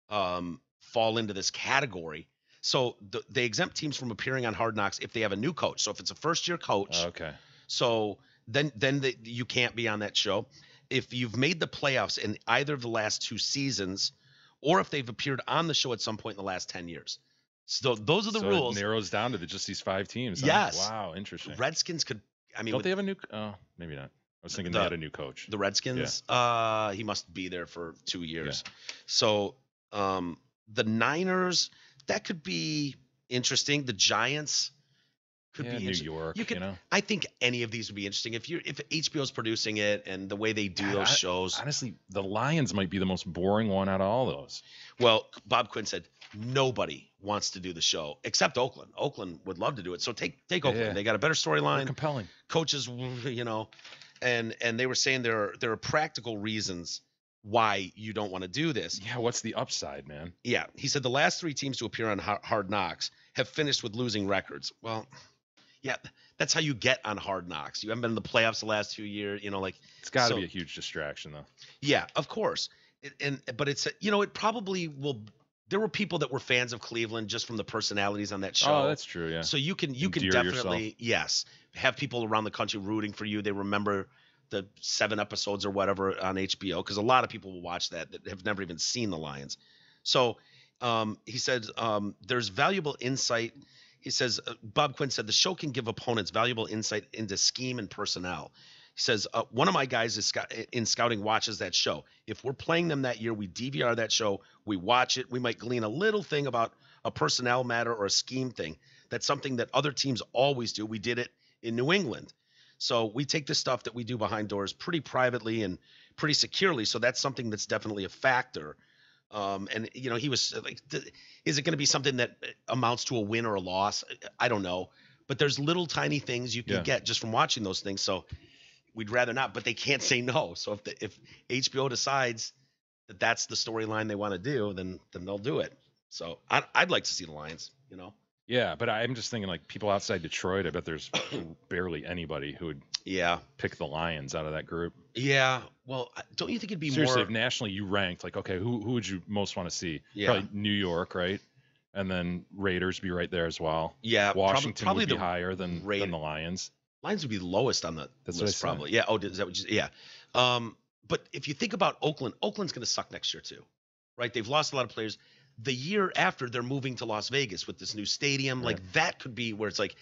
fall into this category. So they exempt teams from appearing on Hard Knocks if they have a new coach. So if it's a first-year coach, Okay. so then you can't be on that show. If you've made the playoffs in either of the last 2 seasons, or if they've appeared on the show at some point in the last 10 years. So those are the rules. It narrows down to just these 5 teams. Huh? Yes. Wow, interesting. Redskins could, Don't they have a new? Oh, maybe not. I was thinking they had a new coach. The Redskins, he must be there for 2 years. Yeah. So the Niners, that could be interesting. The Giants could be New interesting. York, You could, I think any of these would be interesting if HBO's producing it and the way they do those shows. Honestly, the Lions might be the most boring one out of all those. Well, Bob Quinn said nobody wants to do the show except Oakland. Oakland would love to do it. So take Oakland. Yeah. They got a better More storyline. compelling. Coaches, and they were saying there are practical reasons why you don't want to do this. Yeah, what's the upside, man? Yeah, he said the last 3 teams to appear on Hard Knocks have finished with losing records. Well, yeah, that's how you get on Hard Knocks. You haven't been in the playoffs the last 2 years. It's got to be a huge distraction, though. Yeah, of course. But it's it probably will. There were people that were fans of Cleveland just from the personalities on that show. Oh, that's true. Yeah. So you can Endear definitely have people around the country rooting for you. They remember the 7 episodes or whatever on HBO because a lot of people will watch that have never even seen the Lions. So he said there's valuable insight. He says Bob Quinn said the show can give opponents valuable insight into scheme and personnel. He says one of my guys in scouting watches that show. If we're playing them that year, we DVR that show, we watch it. We might glean a little thing about a personnel matter or a scheme thing. That's something that other teams always do. We did it in New England. So we take the stuff that we do behind doors pretty privately and pretty securely. So that's something that's definitely a factor. And he was like, is it going to be something that amounts to a win or a loss? I don't know. But there's little tiny things you can get just from watching those things. So we'd rather not, but they can't say no. So if HBO decides that that's the storyline they want to do, then they'll do it. So I'd like to see the Lions, Yeah, but I'm just thinking like people outside Detroit. I bet there's barely anybody who would pick the Lions out of that group. Yeah. Well, don't you think it'd be seriously, more if nationally you ranked like, okay, who would you most want to see? Yeah. Probably New York, right? And then Raiders be right there as well. Yeah. Washington probably would be the higher than the Lions. Lions would be the lowest on the That's list, what I said. probably. Yeah. Oh, is that what you? Yeah. But if you think about Oakland's going to suck next year too, right? They've lost a lot of players. The year after, they're moving to Las Vegas with this new stadium. Right. Like that could be where it's like,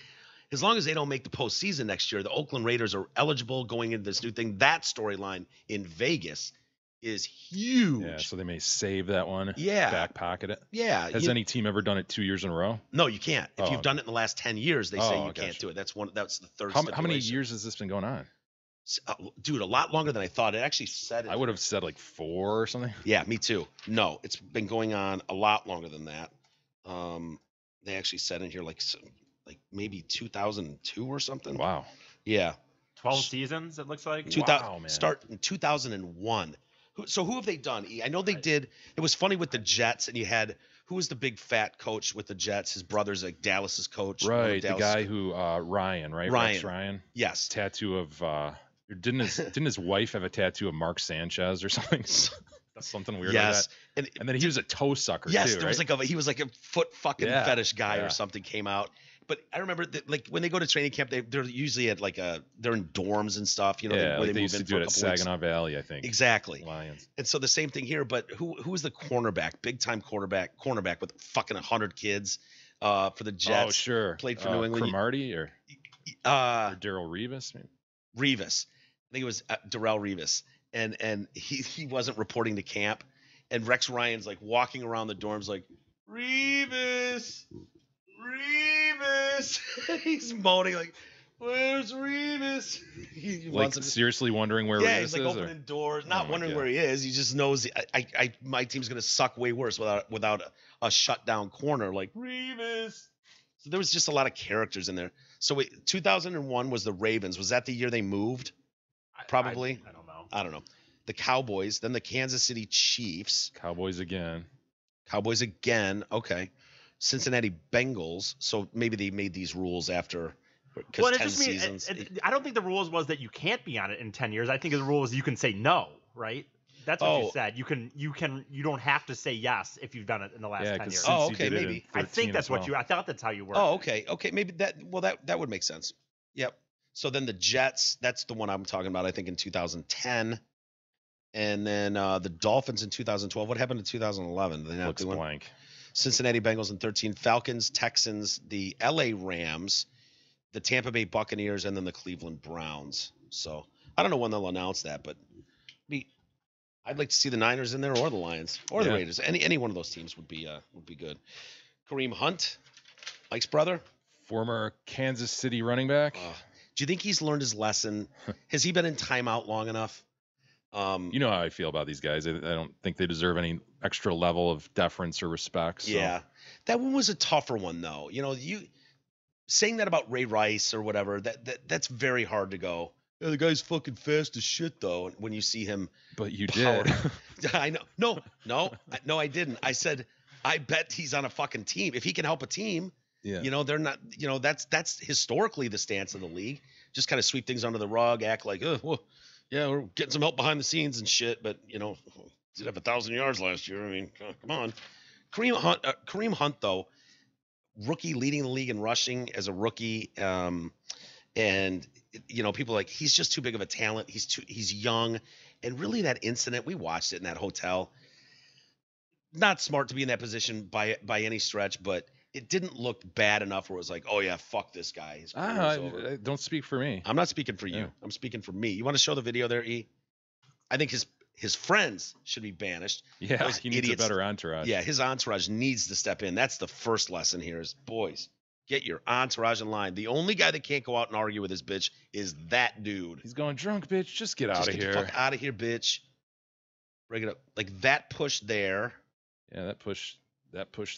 as long as they don't make the postseason next year, the Oakland Raiders are eligible going into this new thing. That storyline in Vegas is huge. Yeah, so they may save that one. Yeah. Back pocket it. Yeah. Has any team ever done it 2 years in a row? No, you can't. If Oh. you've done it in the last 10 years, they say you gotcha. can't do it. That's the third. How many stipulation. years has this been going on? Dude, a lot longer than I thought. It actually said it. I would have said like 4 or something. Yeah, me too. No, it's been going on a lot longer than that. They actually said in here like maybe 2002 or something. Wow. Yeah. 12 seasons, it looks like. Wow, man. Start in 2001. So who have they done? I know they did. It was funny with the Jets, and you had who was the big fat coach with the Jets? His brother's like Dallas's coach. Right, the Dallas- guy who Ryan, right? Ryan. Rex Ryan. Yes. Tattoo of Didn't his wife have a tattoo of Mark Sanchez or something? Something weird Yes. like that. And then he was a toe sucker Yes, too, there was right? like he was like a foot fucking Yeah, fetish guy yeah. or something came out. But I remember that, like when they go to training camp, they're usually at like they're in dorms and stuff. You know, Yeah, where like they move used to in do for it a at couple weeks. Saginaw Valley, I think. Exactly. Lions. And so the same thing here, but who was the cornerback, big time cornerback with fucking 100 kids for the Jets? Oh, sure. Played for New England. Cromartie or Darrell Revis, maybe? Revis. I think it was Darrell Revis. And he wasn't reporting to camp. And Rex Ryan's like walking around the dorms like, Revis. He's moaning like, where's Revis? He Like wants him to- seriously wondering where yeah, Revis he's like is? opening doors, not my wondering God. where he is. He just knows my team's gonna suck way worse without a shutdown corner like Revis. So there was just a lot of characters in there. So 2001 was the Ravens. Was that the year they moved? Probably. I don't know. I don't know. The Cowboys, then the Kansas City Chiefs. Cowboys again. Cowboys again. Okay. Cincinnati Bengals. So maybe they made these rules after because Well, it 10 just means seasons. I don't think the rules was that you can't be on it in 10 years. I think the rule is you can say no, right? That's what you said. You don't have to say yes if you've done it in the last 10 years. Oh, okay, maybe. I think that's what I thought that's how you work. Oh, okay. Okay, maybe that would make sense. Yep. So then the Jets, that's the one I'm talking about, I think in 2010. And then the Dolphins in 2012. What happened in 2011? Did they not Looks do one? blank. Cincinnati Bengals in 13. Falcons, Texans, the LA Rams, the Tampa Bay Buccaneers, and then the Cleveland Browns. So I don't know when they'll announce that, but I'd like to see the Niners in there or the Lions or the Raiders. Any one of those teams would be good. Kareem Hunt, Mike's brother. Former Kansas City running back. Do you think he's learned his lesson? Has he been in timeout long enough? You know how I feel about these guys. I don't think they deserve any extra level of deference or respect. So. Yeah. That one was a tougher one, though. You know, you saying that about Ray Rice or whatever, that's very hard to go. Yeah, the guy's fucking fast as shit, though, when you see him. But you power- did. I know. No, I didn't. I said, I bet he's on a fucking team. If he can help a team, Yeah. you know, they're not, you know, that's historically the stance of the league. Just kind of sweep things under the rug, act like, well, yeah, we're getting some help behind the scenes and shit, but, you know, did have 1,000 yards last year. I mean, come on. Kareem Hunt, though, rookie leading the league in rushing as a rookie. And, you know, people are like, he's just too big of a talent. He's young. And really that incident, we watched it in that hotel. Not smart to be in that position by any stretch, but it didn't look bad enough where it was like, oh, yeah, fuck this guy. His career's over. Don't speak for me. I'm not speaking for you. Yeah. I'm speaking for me. You want to show the video there, E? I think his friends should be banished. Yeah, Those he needs idiots- a better entourage. Yeah, his entourage needs to step in. That's the first lesson here is, boys, get your entourage in line. The only guy that can't go out and argue with his bitch is that dude. He's going drunk, bitch. Just get out Just of get here. the fuck out of here, bitch. Break it up. Like that push there. Yeah, that push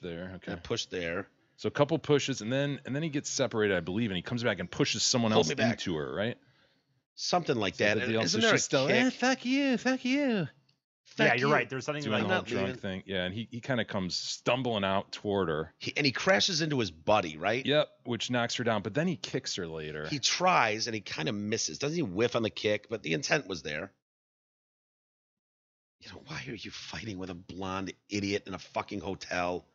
there. Okay. That push there. So a couple pushes, and then he gets separated, I believe, and he comes back and pushes someone Hold else me back. into her, right? Something like Is that that. the deal? Isn't So there a she's still, kick? fuck you. Yeah, Fuck you're you. right. There's something Doing like the I'm whole not drunk leaving. thing. Yeah, and he kind of comes stumbling out toward her. And he crashes into his buddy, right? Yep, which knocks her down, but then he kicks her later. He tries and he kind of misses. Doesn't he whiff on the kick? But the intent was there. You know, why are you fighting with a blonde idiot in a fucking hotel?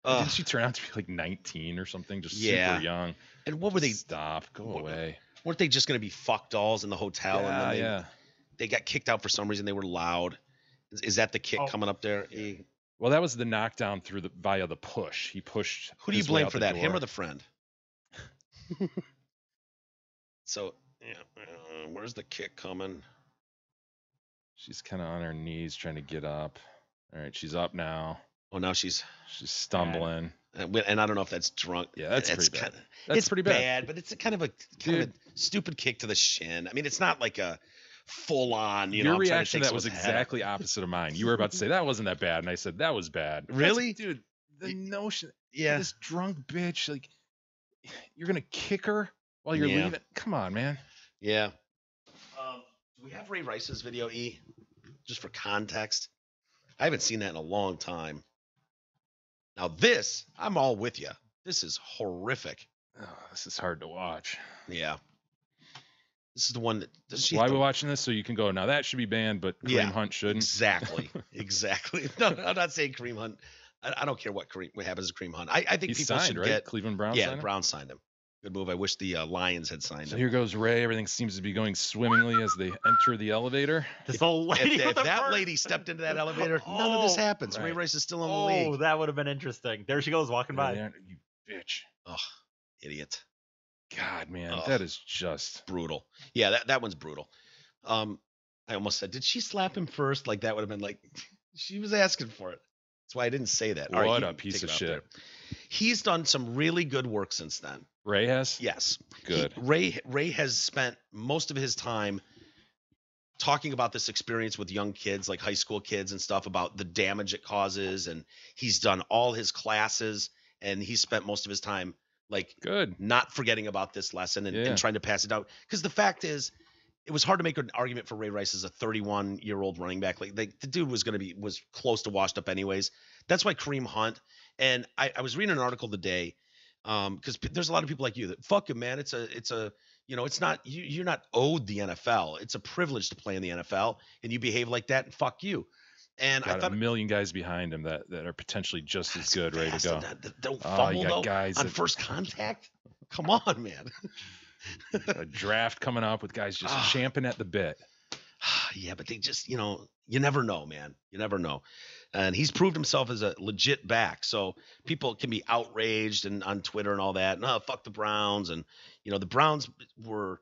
Didn't she turn out to be like 19 or something? Just Yeah. super young. And what were they? Stop. Go away. Weren't they just going to be fuck dolls in the hotel? Yeah, and then yeah. they got kicked out for some reason. They were loud. Is that the kick Oh. coming up there? E? Well, that was the knockdown via the push. He pushed. Who do you his way blame out for the that? Him door. or the friend? So, yeah, where's the kick coming? She's kind of on her knees trying to get up. All right, she's up now. Oh, now she's She's stumbling. and I don't know if that's drunk. Yeah, that's it's pretty bad. Kinda, That's it's pretty bad. but it's a kind of a stupid kick to the shin. I mean, it's not like a full on. You know, Your I'm trying to reaction take to that was someone's head. exactly opposite of mine. You were about to say that wasn't that bad, and I said that was bad. Really? Dude? The notion. Yeah. This drunk bitch, like, you're gonna kick her while you're Yeah. leaving. Come on, man. Yeah. Do we have Ray Rice's video, E? Just for context. I haven't seen that in a long time. Now this, I'm all with you. This is horrific. Oh, this is hard to watch. Yeah. This is the one that Why are we watching this? So you can go, now that should be banned, but Kareem Hunt shouldn't. Exactly. No, I'm not saying Kareem Hunt. I don't care what happens to Kareem Hunt. I think He's people signed, should right? get Cleveland Browns Yeah, signed the him? Browns signed him. Good move. I wish the Lions had signed So him. here goes Ray. Everything seems to be going swimmingly as they enter the elevator. This old lady. If with the that fur- lady stepped into that elevator, none of this happens. Ray right. Rice is still in the Oh, league. that would have been interesting. There she goes walking by. You bitch. Oh, idiot. God, man, Ugh. that is just Brutal. Yeah, that one's brutal. I almost said, did she slap him first? Like that would have been like, she was asking for it. That's why I didn't say that. All right, what you a can piece take of it out shit. there. He's done some really good work since then. Ray has. Yes. Good. Ray has spent most of his time talking about this experience with young kids, like high school kids and stuff, about the damage it causes. And he's done all his classes, and he spent most of his time like Good. not forgetting about this lesson and, Yeah. and trying to pass it down. Because the fact is, it was hard to make an argument for Ray Rice as a 31-year-old running back. Like the dude was close to washed up anyways. That's why Kareem Hunt. And I was reading an article today, because there's a lot of people like you that fuck him, man. It's not you're not owed the NFL. It's a privilege to play in the NFL, and you behave like that, and fuck you. And I Got thought a million guys behind him that are potentially just as good, ready to go. Don't Oh, fumble you got though guys on that- first contact. Come on, man. A draft coming up with guys just champing at the bit. Yeah, but they just, you never know, man. You never know. And he's proved himself as a legit back. So people can be outraged and on Twitter and all that. No, fuck the Browns. And, the Browns were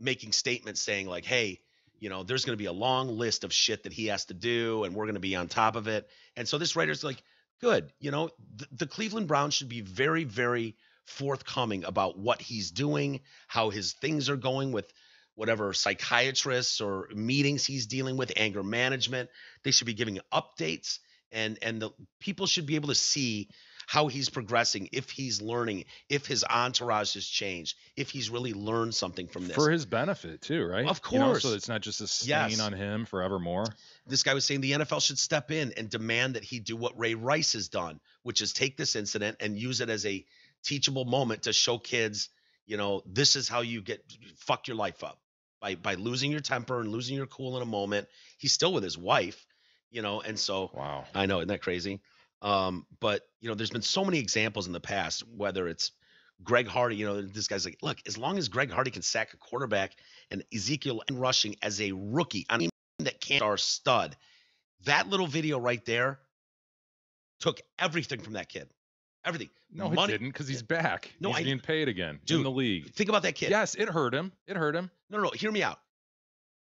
making statements saying like, hey, there's going to be a long list of shit that he has to do, and we're going to be on top of it. And so this writer's like, good. The Cleveland Browns should be very, very forthcoming about what he's doing, how his things are going with whatever psychiatrists or meetings he's dealing with, anger management. They should be giving updates, and the people should be able to see how he's progressing, if he's learning, if his entourage has changed, if he's really learned something from this. For his benefit too, right? Of course. So it's not just a stain Yes. on him forevermore. This guy was saying the NFL should step in and demand that he do what Ray Rice has done, which is take this incident and use it as a teachable moment to show kids, this is how you fuck your life up by losing your temper and losing your cool in a moment. He's still with his wife, and so Wow. I know, isn't that crazy? But there's been so many examples in the past, whether it's Greg Hardy, this guy's like, look, as long as Greg Hardy can sack a quarterback and Ezekiel rushing as a rookie, I mean, that can't star stud, that little video right there took everything from that kid. Everything. No, Money. it didn't, because he's back. No, he's being paid again in Dude, the league. Think about that kid. Yes, it hurt him. No, hear me out.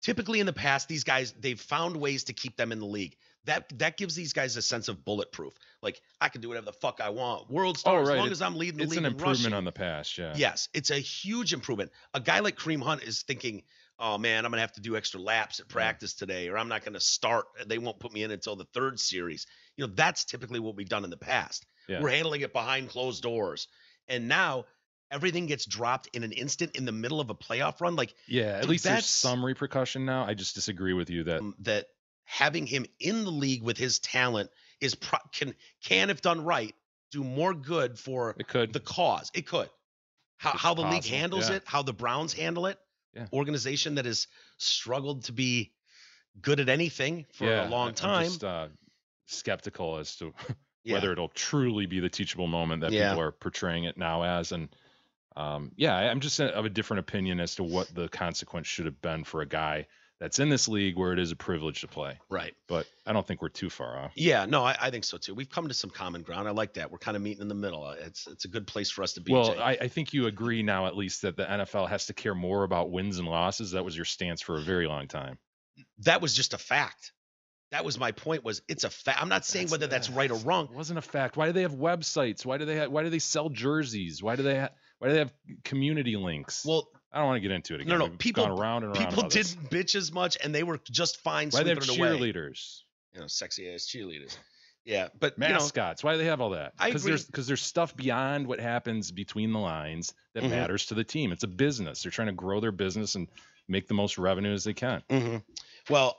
Typically in the past, these guys, they've found ways to keep them in the league. That gives these guys a sense of bulletproof. Like, I can do whatever the fuck I want. World star, as long as I'm leading the league. It's an in improvement rushing. on the past, yeah. Yes, it's a huge improvement. A guy like Kareem Hunt is thinking, oh man, I'm going to have to do extra laps at practice today, or I'm not going to start. They won't put me in until the third series. That's typically what we've done in the past. Yeah. We're handling it behind closed doors. And now everything gets dropped in an instant in the middle of a playoff run. Like, Yeah, at dude, least there's that's- some repercussion now. I just disagree with you that that having him in the league with his talent is can if done right, do more good for it could. the cause. It could. How the league possible, handles yeah. it, how the Browns handle it. Yeah. Organization that has struggled to be good at anything for a long time. I'm just skeptical as to Yeah. whether it'll truly be the teachable moment that Yeah. people are portraying it now as. And I'm just of a different opinion as to what the consequence should have been for a guy that's in this league where it is a privilege to play. Right. But I don't think we're too far off. Yeah, no, I think so too. We've come to some common ground. I like that. We're kind of meeting in the middle. It's a good place for us to be. Well, Jay. I think you agree now at least that the NFL has to care more about wins and losses. That was your stance for a very long time. That was just a fact. That was my point. Was it's a fact. I'm not saying whether that's right or wrong. It wasn't a fact. Why do they have websites? Why do they sell jerseys? Why do they have community links? Well, I don't want to get into it again. no. We've People gone around and around people about this. didn't bitch as much, and they were just fine Why do they have sweeping it away. cheerleaders? Sexy ass cheerleaders. Yeah, but Mascots. Why do they have all that? I agree. Because there's stuff beyond what happens between the lines that Mhm. matters to the team. It's a business. They're trying to grow their business and make the most revenue as they can. Well,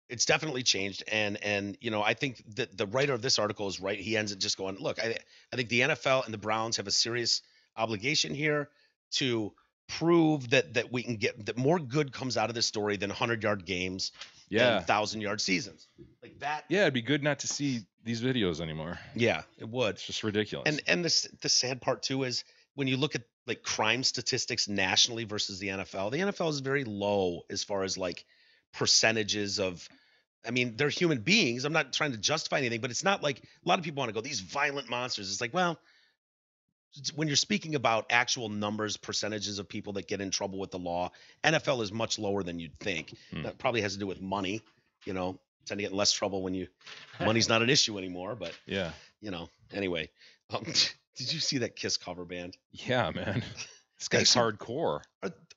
it's definitely changed, and I think that the writer of this article is right. He ends it just going, look, I think the NFL and the Browns have a serious obligation here to prove that we can get that more good comes out of this story than 100-yard games and 1,000-yard seasons. Like that. Yeah, it'd be good not to see these videos anymore. Yeah, it would. It's just ridiculous. And the sad part too is when you look at like crime statistics nationally versus the NFL is very low as far as like percentages of, I mean, they're human beings. I'm not trying to justify anything, but it's not like a lot of people want to go, these violent monsters. It's like, well, when you're speaking about actual numbers, percentages of people that get in trouble with the law, NFL is much lower than you'd think. That probably has to do with money, you know, tend to get in less trouble when money's not an issue anymore, but yeah, you know, anyway, did you see that Kiss cover band? Yeah, man. This guy's hardcore.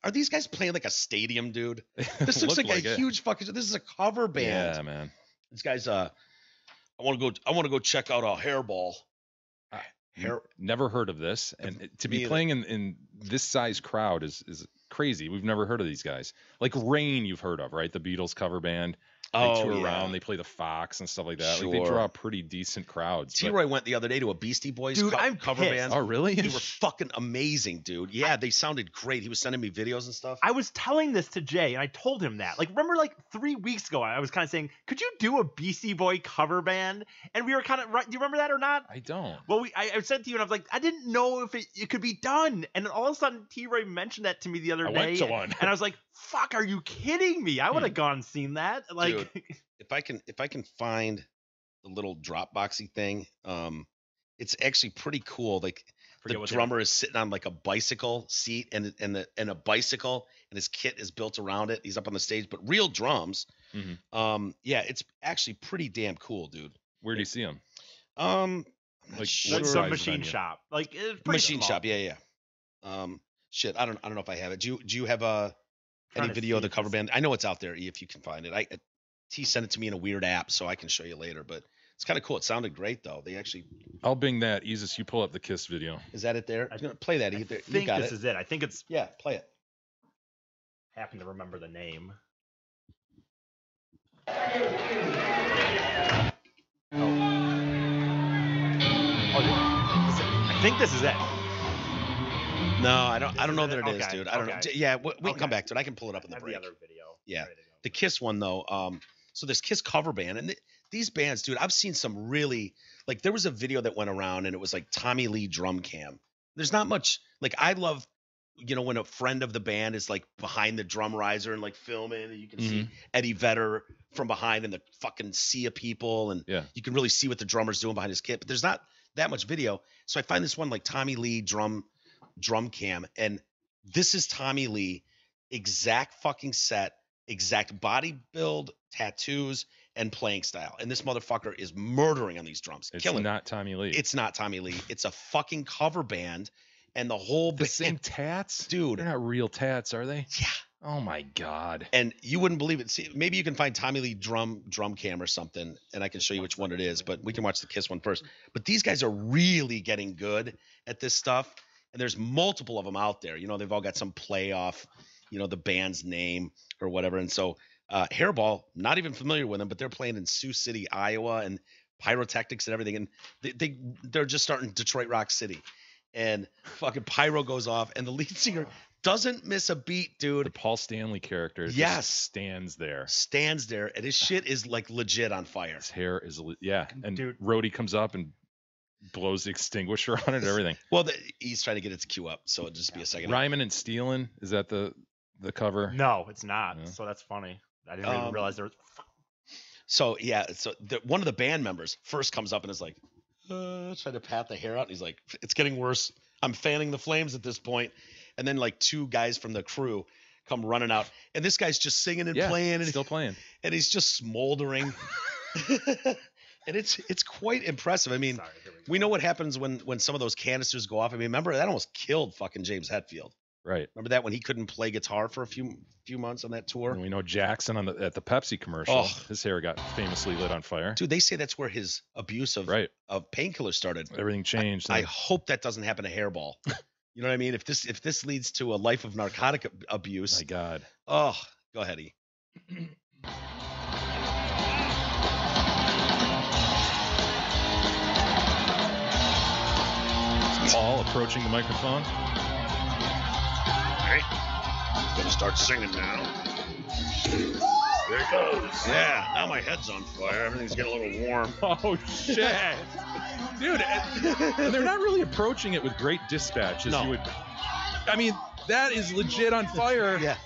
Are these guys playing like a stadium, dude? This looks like a huge fucking. This is a cover band. Yeah, man. These guys. I want to go check out a Hairball. Never heard of this, and to be playing in this size crowd is crazy. We've never heard of these guys. Like Rain, you've heard of, right? The Beatles cover band. They tour around. They play the Fox and stuff like that. Sure. Like they draw pretty decent crowds. T-Roy went the other day to a Beastie Boys cover band. Oh, really? They were fucking amazing, dude. Yeah, they sounded great. He was sending me videos and stuff. I was telling this to Jay, and I told him that. Like, remember, like 3 weeks ago, I was kind of saying, could you do a Beastie Boy cover band? And we were kind of, right? Do you remember that or not? I don't. Well, I said to you, and I was like, I didn't know if it could be done. And then all of a sudden, T-Roy mentioned that to me the other day. Went to one. And I was like, fuck, are you kidding me? I would have gone and seen that. Like, dude, if I can find the little Dropboxy thing, it's actually pretty cool. Like the drummer is sitting on like a bicycle seat and a bicycle, and his kit is built around it. He's up on the stage, but real drums. Yeah, it's actually pretty damn cool, dude. Where do you see him? Like some machine shop, like it's pretty machine small. shop. Yeah. Shit, I don't know if I have it. Do you have any video of the cover band? I know it's out there, E, if you can find it. T sent it to me in a weird app, so I can show you later. But it's kind of cool. It sounded great, though. They actually. I'll bing that. Easus, you pull up the Kiss video. Is that it there? I'm gonna play that. I You think got this is it. I think it's. Yeah, play it. Happen to remember the name. I think this is it. No, I don't know that it is, dude. I don't know. Yeah, we can come back to it. I can pull it up in the I have break. the other video. Yeah, the Kiss one though. So there's Kiss cover band, and these bands, dude. I've seen some really like. There was a video that went around, and it was like Tommy Lee drum cam. There's not much like I love. You know, when a friend of the band is like behind the drum riser and like filming, and you can see Eddie Vedder from behind and the fucking sea of people, and you can really see what the drummer's doing behind his kit. But there's not that much video, so I find this one like Tommy Lee drum cam, and this is Tommy Lee, exact fucking set, exact body build, tattoos, and playing style, and this motherfucker is murdering on these drums. It's killing. not Tommy Lee. It's not Tommy Lee. It's a fucking cover band. And the whole same tats, dude. They're not real tats, are they? Yeah. Oh my god. And you wouldn't believe it. See, maybe you can find Tommy Lee drum cam or something, and I can show you which one it is. But we can watch the Kiss one first. But these guys are really getting good at this stuff, and there's multiple of them out there. You know, they've all got some play off, you know, the band's name or whatever. And so, Hairball, not even familiar with them, but they're playing in Sioux City, Iowa, and Pyrotechnics and everything. And they're just starting Detroit Rock City. And fucking pyro goes off, and the lead singer doesn't miss a beat, dude. The Paul Stanley character just stands there, and his shit is like legit on fire. His hair is and dude, Rhodey comes up and blows the extinguisher on it and everything. Well, he's trying to get it to queue up, so it'll just be a second. Ryman and Steelin', is that the cover? No, it's not. Yeah. So that's funny. I didn't even realize there was. So one of the band members first comes up and is like, trying to pat the hair out, and he's like, it's getting worse. I'm fanning the flames at this point. And then like two guys from the crew come running out, and this guy's just singing and playing, and still playing, and he's just smoldering. And it's quite impressive. I mean, we know what happens when some of those canisters go off. I mean, remember that almost killed fucking James Hetfield. Right. Remember that when he couldn't play guitar for a few months on that tour? And we know Jackson at the Pepsi commercial, his hair got famously lit on fire. Dude, they say that's where his abuse of painkillers started. Everything changed. I hope that doesn't happen to Hairball. You know what I mean? If this leads to a life of narcotic abuse. My God. Oh, go ahead, E. Paul approaching the microphone. Okay. Gonna start singing now. There it goes. Yeah, now my head's on fire. Everything's getting a little warm. Oh, shit. Dude, and they're not really approaching it with great dispatch as you would. I mean, that is legit on fire. Yeah,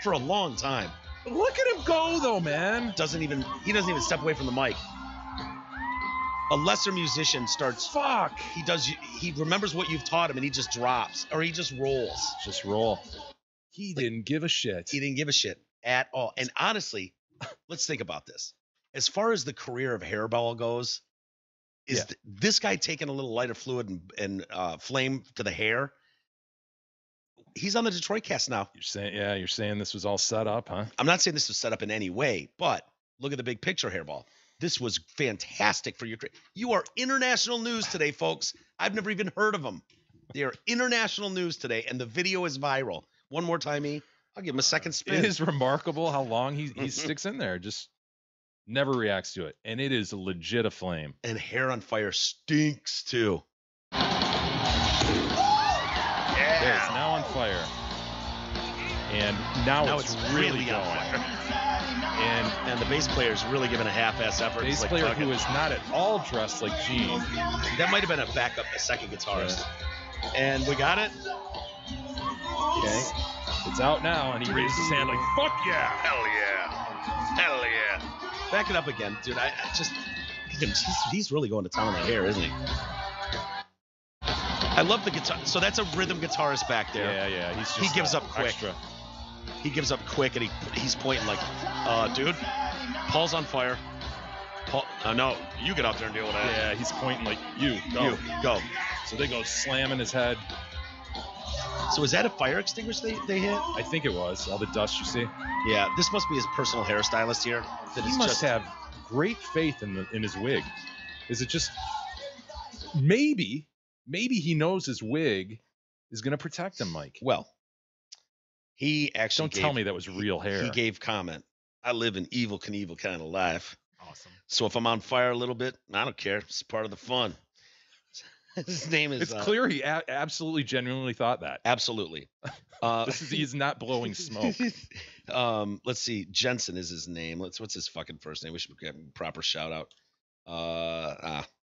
for a long time. Look at him go, though, man. He doesn't even step away from the mic. A lesser musician starts. Fuck. He remembers what you've taught him, and he just drops, or he just rolls. Just roll. He didn't give a shit. He didn't give a shit at all. And honestly, let's think about this. As far as the career of Hairball goes, this guy taking a little lighter fluid and flame to the hair? He's on the Detroit cast now. You're saying this was all set up, huh? I'm not saying this was set up in any way, but look at the big picture, Hairball. This was fantastic for your career. You are international news today, folks. I've never even heard of them. They are international news today, and the video is viral. One more time, E. I'll give him a second spin. It is remarkable how long he sticks in there. Just never reacts to it. And it is legit a flame. And Hair on Fire stinks, too. Yeah. It's now on fire. And now it's really going. On fire. And the bass player is really giving a half-ass effort. Bass player who is not at all dressed like Gene. That might have been a second guitarist. Yeah. And we got it. Okay. It's out now, and he raises his hand like, fuck yeah! Hell yeah! Hell yeah! Back it up again, dude. I just... He's really going to town on the hair, isn't he? I love the guitar. So that's a rhythm guitarist back there. Yeah. He gives up quick. Extra. He gives up quick, and he's pointing like, dude, Paul's on fire. Paul, no, you get out there and deal with that. Yeah, he's pointing like, go. So they go slamming his head. So is that a fire extinguisher they hit? I think it was. All the dust you see. Yeah, this must be his personal hairstylist here. He must have great faith in his wig. Is it just maybe he knows his wig is going to protect him, Mike? Well, he actually tell me that was real hair. He gave comment. I live an Evel Knievel kind of life. Awesome. So if I'm on fire a little bit, I don't care. It's part of the fun. His name is. It's clear he absolutely genuinely thought that. Absolutely. He's not blowing smoke. Let's see. Jensen is his name. What's his fucking first name? We should get a proper shout out.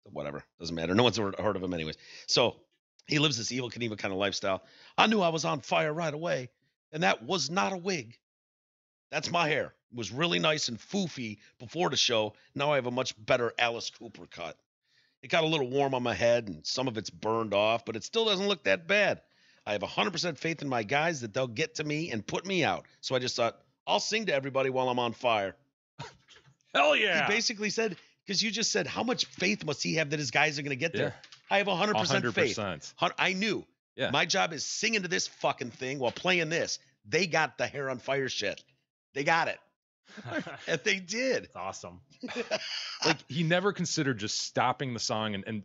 Whatever. Doesn't matter. No one's heard of him anyways. So he lives this Evel Knievel kind of lifestyle. I knew I was on fire right away, and that was not a wig. That's my hair. It was really nice and foofy before the show. Now I have a much better Alice Cooper cut. It got a little warm on my head, and some of it's burned off, but it still doesn't look that bad. I have 100% faith in my guys that they'll get to me and put me out. So I just thought, I'll sing to everybody while I'm on fire. Hell yeah. He basically said, because you just said, how much faith must he have that his guys are going to get there? I have 100% faith. I knew. Yeah. My job is singing to this fucking thing while playing this. They got the Hair on Fire shit. They got it. And they did. It's awesome. Like, he never considered just stopping the song and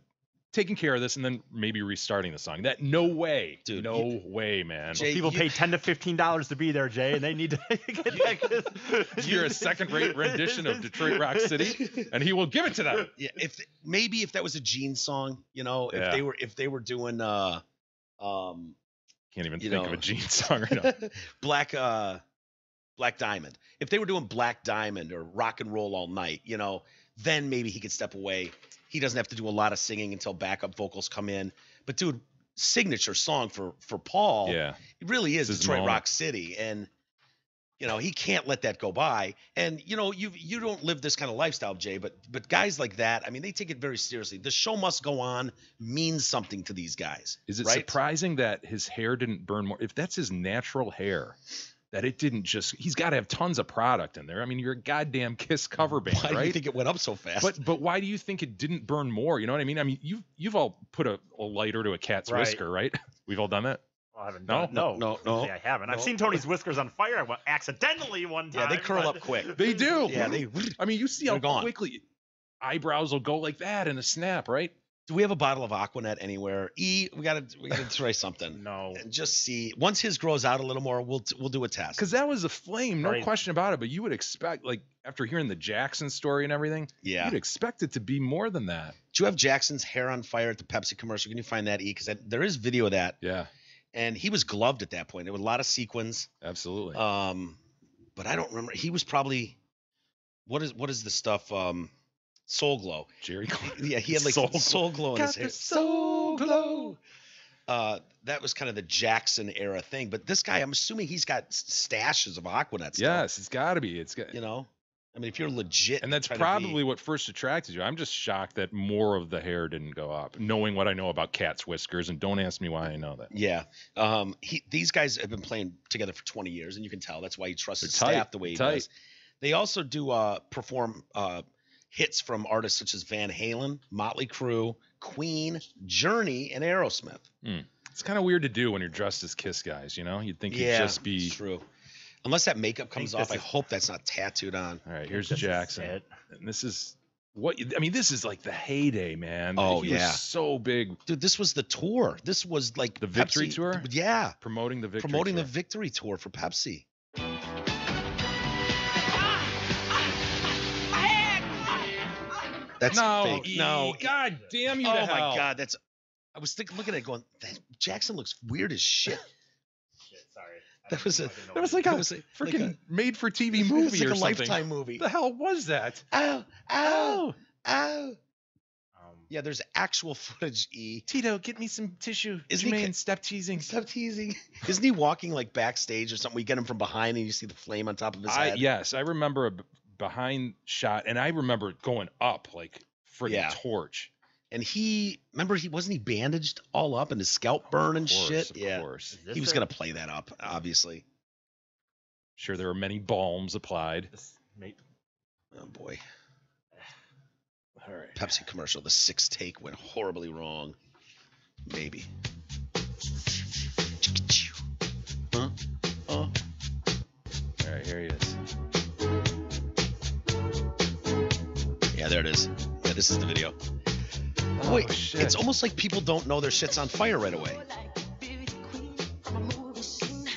taking care of this and then maybe restarting the song. That no way, dude. No way, man. Jay, people pay $10 to $15 to be there, Jay, and they need to get that. You're a second-rate rendition of Detroit Rock City, and he will give it to them. Yeah, if that was a Gene song, if they were doing can't even think of a Gene song right now. Black Diamond. If they were doing Black Diamond or Rock and Roll All Night, then maybe he could step away. He doesn't have to do a lot of singing until backup vocals come in. But dude, signature song for Paul. Yeah, it really is Detroit Rock City, and he can't let that go by. And you don't live this kind of lifestyle, Jay, but guys like that, I mean, they take it very seriously. The show must go on means something to these guys. Is it surprising that his hair didn't burn more? If that's his natural hair, that it didn't he's got to have tons of product in there. I mean, you're a goddamn Kiss cover band, right? Why do you think it went up so fast? But why do you think it didn't burn more? You know what I mean? I mean, you've all put a lighter to a cat's whisker, right? We've all done that. Well, I haven't done it. No. I haven't. I've seen Tony's whiskers on fire accidentally one time. Yeah, they curl up quick. They do. Yeah, I mean, you see how quickly eyebrows will go like that in a snap, right? Do we have a bottle of Aquanet anywhere? We gotta try something. No. And just see. Once his grows out a little more, we'll do a test. Because that was a flame, no question about it. But you would expect, like, after hearing the Jackson story and everything, you'd expect it to be more than that. Do you have Jackson's hair on fire at the Pepsi commercial? Can you find that, E? Because there is video of that. Yeah. And he was gloved at that point. There was a lot of sequins. Absolutely. But I don't remember. He was probably what is the stuff? Soul Glow. Jerry. Yeah, he had like soul glow in his hair. Soul Glow. That was kind of the Jackson era thing. But this guy, I'm assuming he's got stashes of Aquanet stuff. Yes, it's got to be. It's got. You know, I mean, if you're legit, And that's probably what first attracted you. I'm just shocked that more of the hair didn't go up, knowing what I know about cats' whiskers. And don't ask me why I know that. Yeah. These guys have been playing together for 20 years, and you can tell that's why he trusts his They're tight. staff the way he does. They also do perform hits from artists such as Van Halen, Motley Crue, Queen, Journey, and Aerosmith. It's kind of weird to do when you're dressed as Kiss guys, you know? You'd think you'd just be... It's true. Unless that makeup comes off, I hope that's not tattooed on. All right, here's Jackson. And this is... this is like the heyday, man. Oh, he was so big. Dude, this was the tour. This was like the Victory Pepsi Tour? Yeah. Promoting the Victory Promoting Tour. the Victory Tour for Pepsi. That's fake. No. God damn you to Oh, hell. my God. That's... I was looking at it going, Jackson looks weird as shit. Sorry. That was like a freaking made-for-TV movie like or a something. Lifetime movie. The hell was that? Ow. Yeah, there's actual footage, E. Tito, get me some tissue. Jermaine, stop teasing. Stop teasing. Isn't he walking like backstage or something? We get him from behind and you see the flame on top of his head. Yes, I remember a behind shot, and I remember it going up like friggin' torch. And wasn't he bandaged all up and his scalp burned and shit? Of course. He was going to play that up, obviously. Sure, there were many balms applied. Oh, boy. All right. Pepsi commercial. The sixth take went horribly wrong. Maybe. Huh? All right, here he is. Yeah, there it is. Yeah, this is the video. Wait, it's almost like people don't know their shit's on fire right away.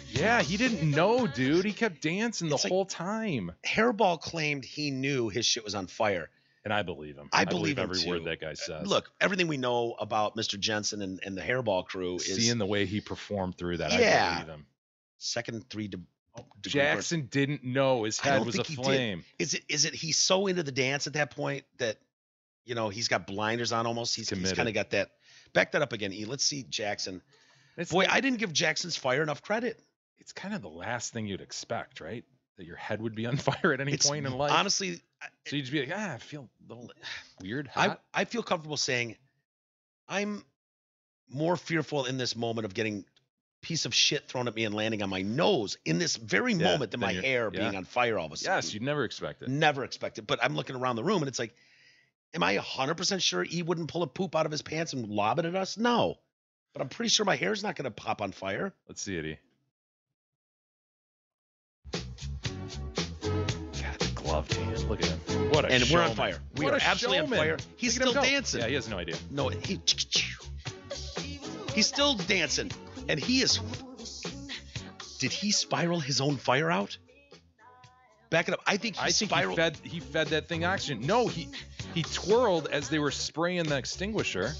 Yeah, he didn't know, dude. He kept dancing the whole time. Hairball claimed he knew his shit was on fire. And I believe him. I believe him every too. word that guy says. Look, everything we know about Mr. Jensen and the Hairball crew is... Seeing the way he performed through that, yeah. I believe him. Second degree Jackson didn't know his head was aflame. Is it he's so into the dance at that point that, you know, he's got blinders on almost? He's kind of got that. Back that up again, E. Let's see Jackson. I didn't give Jackson's fire enough credit. It's kind of the last thing you'd expect, right? That your head would be on fire at any point in life. Honestly. So you'd just be like, I feel a little weird, hot. I feel comfortable saying I'm more fearful in this moment of getting piece of shit thrown at me and landing on my nose in this very moment than my hair being on fire all of a sudden. Yes, you'd never expect it. Never expect it. But I'm looking around the room and it's like, am I 100% sure he wouldn't pull a poop out of his pants and lob it at us? No. But I'm pretty sure my hair's not going to pop on fire. Let's see it, E. God, the gloved hand. Look at him. What a And showman. we're on fire. We are absolutely on fire. He's still dancing. Yeah, he has no idea. No, he's still dancing. And he is... Did he spiral his own fire out? Back it up. I think he spiraled. He fed that thing oxygen. No, he twirled as they were spraying the extinguisher.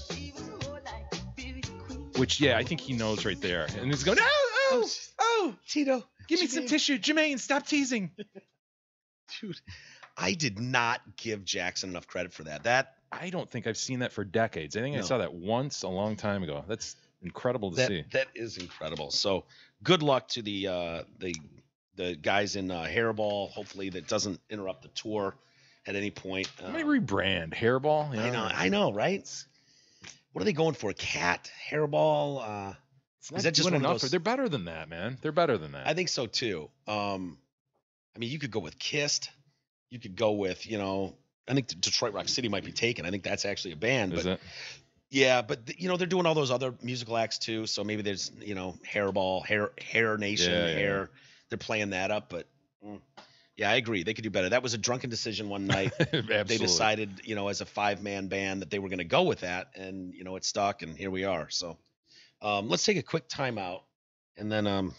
Which, yeah, I think he knows right there. And he's going, oh, Tito. Give me some tissue. Jermaine, stop teasing. Dude, I did not give Jackson enough credit for that. I don't think I've seen that for decades. I think I saw that once a long time ago. That's incredible to see. That is incredible. So good luck to the guys in Hairball. Hopefully that doesn't interrupt the tour at any point. Maybe rebrand Hairball. You know? I know, right? What are they going for? Cat, Hairball? Is that just one of those? They're better than that, man. They're better than that. I think so too. I mean, you could go with Kissed. You could go with, I think Detroit Rock City might be taken. I think that's actually a band. Is it? Yeah, but they're doing all those other musical acts too. So maybe there's Hairball, Hair Nation, Hair. They're playing that up, but yeah, I agree. They could do better. That was a drunken decision one night. They decided, as a 5-man band that they were going to go with that, and it stuck, and here we are. So let's take a quick timeout, and then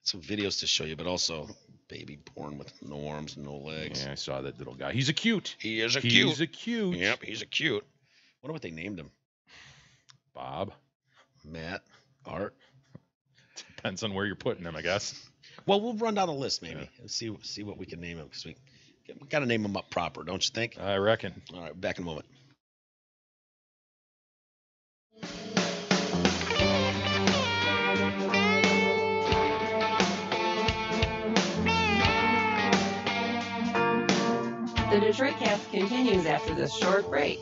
some videos to show you, but also baby born with no arms, no legs. Yeah, I saw that little guy. He's a cute. He is a cute. He's a cute. Yep, he's a cute. Wonder what they named him. Bob. Matt. Art. Depends on where you're putting them, I guess. Well, we'll run down a list maybe and see what we can name them because we got to name them up proper, don't you think? I reckon. All right, back in a moment. The Detroit Cast continues after this short break.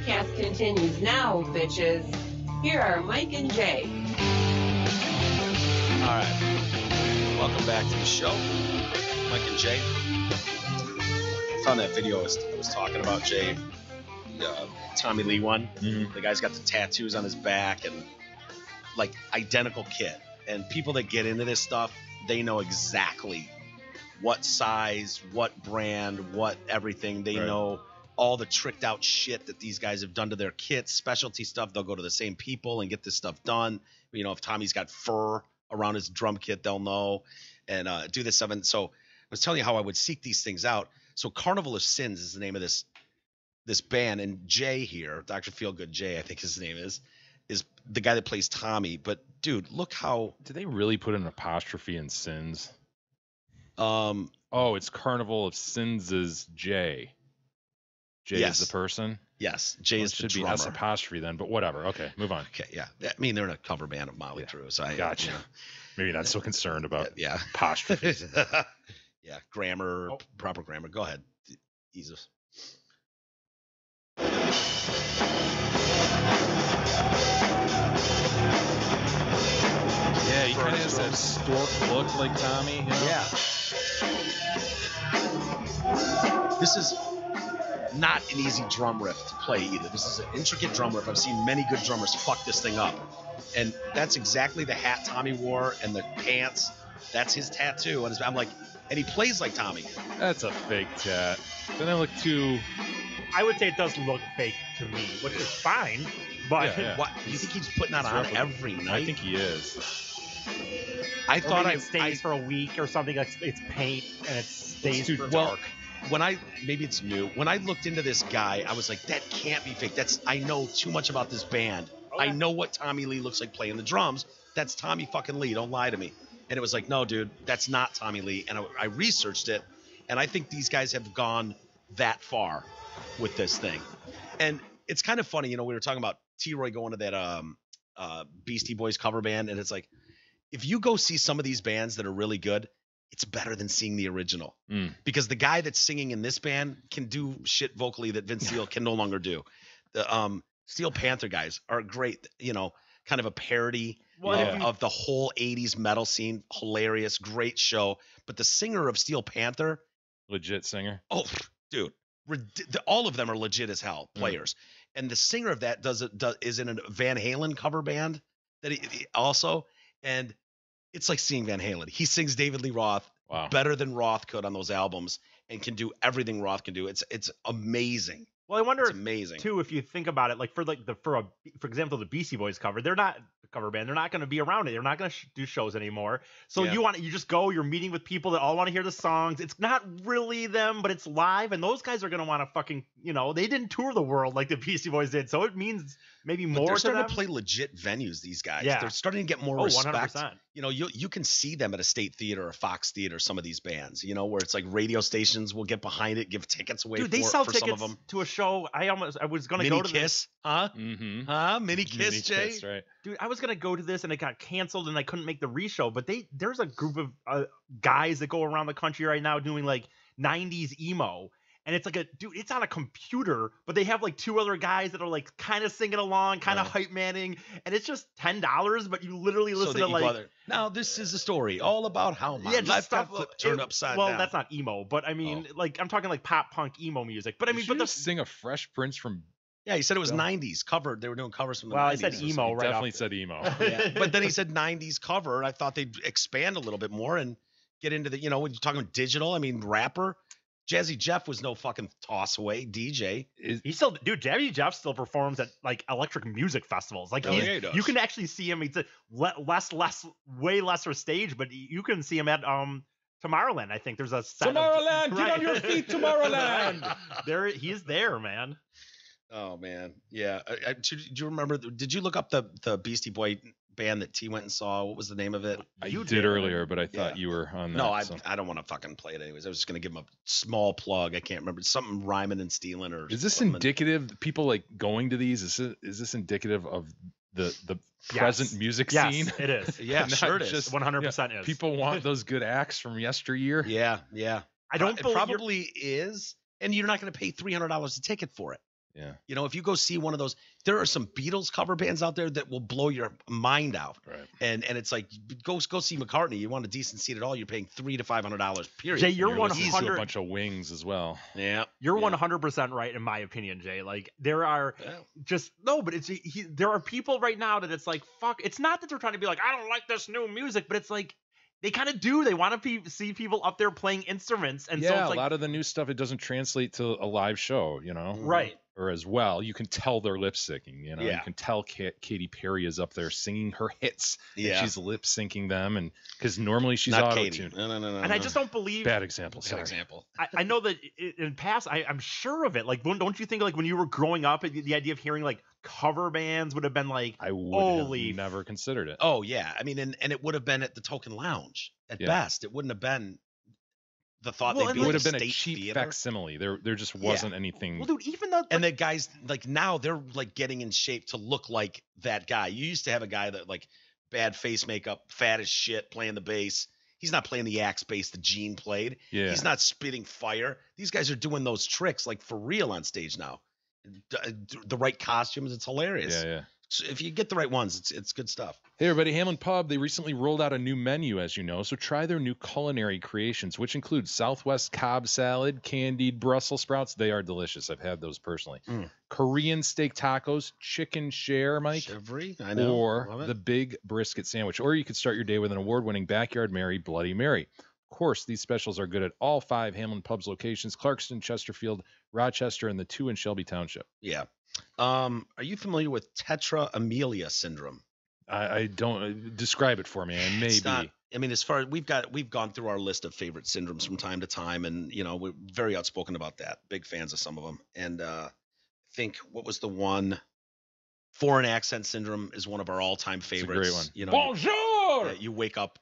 broadcast continues now, bitches. Here are Mike and Jay. All right. Welcome back to the show. Mike and Jay. I found that video I was talking about, Jay. Tommy Lee one. Mhm. The guy's got the tattoos on his back and like identical kit. And people that get into this stuff, they know exactly what size, what brand, what everything. They know all the tricked out shit that these guys have done to their kits, specialty stuff. They'll go to the same people and get this stuff done. You know, if Tommy's got fur around his drum kit, they'll know and do this stuff. And so I was telling you how I would seek these things out. So Carnival of Sins is the name of this band, and Jay here, Dr. Feelgood Jay, I think his name is the guy that plays Tommy. But dude, look how Did they really put an apostrophe in Sins? oh, it's Carnival of Sins is Jay. Jay Yes. is the person. yes, Jay Well, is it the should be drummer. S apostrophe then, but whatever. Okay, move on. Okay, yeah. I mean, they're in a cover band of Motley Crue, so I Gotcha. you know, Maybe not so concerned about yeah. apostrophes. Yeah, grammar, proper grammar. Go ahead. Jesus. Yeah, he kind of has that stork look like Tommy. You know? Yeah. This is not an easy drum riff to play either. This is an intricate drum riff. I've seen many good drummers fuck this thing up. And that's exactly the hat Tommy wore and the pants. That's his tattoo. And I'm like, and he plays like Tommy. That's a fake tat. Then I look too. I would say it does look fake to me, which is fine. But Yeah. What? You think he's putting that on every night? I think he is. I or thought maybe it stays for a week or something. Like it's paint and it stays too for well, dark. when maybe it's new. When I looked into this guy, I was like, that can't be fake. I know too much about this band. I know what Tommy Lee looks like playing the drums. That's Tommy fucking Lee. Don't lie to me. And it was like, no, dude, that's not Tommy Lee. And I researched it, and I think these guys have gone that far with this thing. And it's kind of funny, you know, we were talking about T-Roy going to that Beastie Boys cover band, and it's like, if you go see some of these bands that are really good, it's better than seeing the original. Because the guy that's singing in this band can do shit vocally that Vince Steele can no longer do. The Steel Panther guys are great, you know, kind of a parody of the whole 80s metal scene. Hilarious, great show. But the singer of Steel Panther, Legit singer. oh, dude, all of them are legit as hell players. And the singer of that is in a Van Halen cover band that he also, and it's like seeing Van Halen. He sings David Lee Roth better than Roth could on those albums and can do everything Roth can do. It's amazing. Well, I wonder It's amazing. too if you think about it, like for example, the Beastie Boys cover, they're not a cover band. They're not going to be around it. They're not going to do shows anymore. So Yeah. you just go. You're meeting with people that all want to hear the songs. It's not really them, but it's live, and those guys are going to want to fucking, you know, they didn't tour the world like the Beastie Boys did, so it means maybe But more they're to starting them. to play legit venues, these guys. Yeah. They're starting to get more Oh, respect. 100%. You know, you can see them at a State Theater or Fox Theater, some of these bands, you know, where it's like radio stations will get behind it, give tickets away Dude, they for sell some tickets of them. to a show. I was going to Mini go to this. Kiss, huh? Mm-hmm. Huh? Mini Kiss, Jay? Kiss, right. Dude, I was gonna go to this and it got canceled and I couldn't make the re-show. But there's a group of guys that go around the country right now doing like 90s emo, and it's like it's on a computer, but they have like two other guys that are like kind of singing along, kind of hype manning, and it's just $10, but you literally listen that to you like. go there, now this is a story all about how my just life stuff got flipped, turned upside down. Well, that's not emo, but I mean, like I'm talking like pop punk emo music. But I mean, Did but you the just sing a Fresh Prince from? Yeah, he said it was 90s covered. They were doing covers from the 90s. well, I said or emo something. right Definitely off. said emo. Yeah. But then he said 90s cover. I thought they'd expand a little bit more and get into the, you know, when you're talking digital, I mean, rapper. Jazzy Jeff was no fucking toss away DJ. He still, dude, Jazzy Jeff still performs at like electric music festivals. Like Oh, yeah, he does. you can actually see him. It's a way lesser stage, but you can see him at Tomorrowland. I think there's a set Tomorrowland, get on your feet, Tomorrowland. He's there, man. Oh man, yeah. Do you remember? Did you look up the Beastie Boy band that T went and saw? What was the name of it? I did earlier, but I thought you were on that. No, so. I don't want to fucking play it anyways. I was just gonna give him a small plug. I can't remember. Something rhyming and stealing or. Is this something. indicative? People like going to these. Is this indicative of the present music scene? It is. Yeah, Not sure it is. just- 100% is. People want those good acts from yesteryear. Yeah, yeah. I don't It believe probably is, and you're not gonna pay $300 a ticket for it. Yeah. You know, if you go see one of those, there are some Beatles cover bands out there that will blow your mind out. Right. And it's like, go see McCartney. You want a decent seat at all, you're paying $300 to $500. Period. Jay, you're listening to 100. a bunch of Wings as well. Yeah. You're 100% right in my opinion, Jay. Like there are but there are people right now that it's like, fuck. It's not that they're trying to be like, I don't like this new music, but it's like they kind of do. They want to see people up there playing instruments, and so it's like a lot of the new stuff, it doesn't translate to a live show, you know, right? Or as well, you can tell they're lip syncing. You know, you can tell Katy Perry is up there singing her hits. Yeah, and she's lip syncing them, and because normally she's not auto-tuned. No. And I just don't believe. Bad example. Bad example. I know that in past, I'm sure of it. Like, don't you think like when you were growing up, the idea of hearing like cover bands would have been like, I would have never considered it. Oh yeah, I mean, and it would have been at the Token Lounge at best. It wouldn't have been the thought they'd be. It would have been a cheap theater. Facsimile. There just wasn't anything. Well, dude, even though and the guys like now they're like getting in shape to look like that guy. You used to have a guy that like bad face makeup, fat as shit, playing the bass. He's not playing the axe bass that Gene played. Yeah. He's not spitting fire. These guys are doing those tricks like for real on stage now. The right costumes, it's hilarious. Yeah. So if you get the right ones, it's good stuff. Hey everybody, Hamlin Pub, they recently rolled out a new menu, as you know, so try their new culinary creations, which include Southwest Cobb salad, candied Brussels sprouts. They are delicious. I've had those personally. Korean steak tacos, chicken share, Mike. Shivery, I know. Or the big brisket sandwich. Or you could start your day with an award-winning Backyard Mary Bloody Mary. Of course, these specials are good at all 5 Hamlin Pubs locations: Clarkston, Chesterfield, Rochester, and the 2 in Shelby Township. Yeah. Are you familiar with tetra-amelia syndrome? I don't. Describe it for me. I may be. I mean, as far as we've gone through our list of favorite syndromes from time to time, and you know we're very outspoken about that. Big fans of some of them. And I think what was the one? Foreign accent syndrome is one of our all-time favorites. It's a great one. You know, Bonjour. You wake up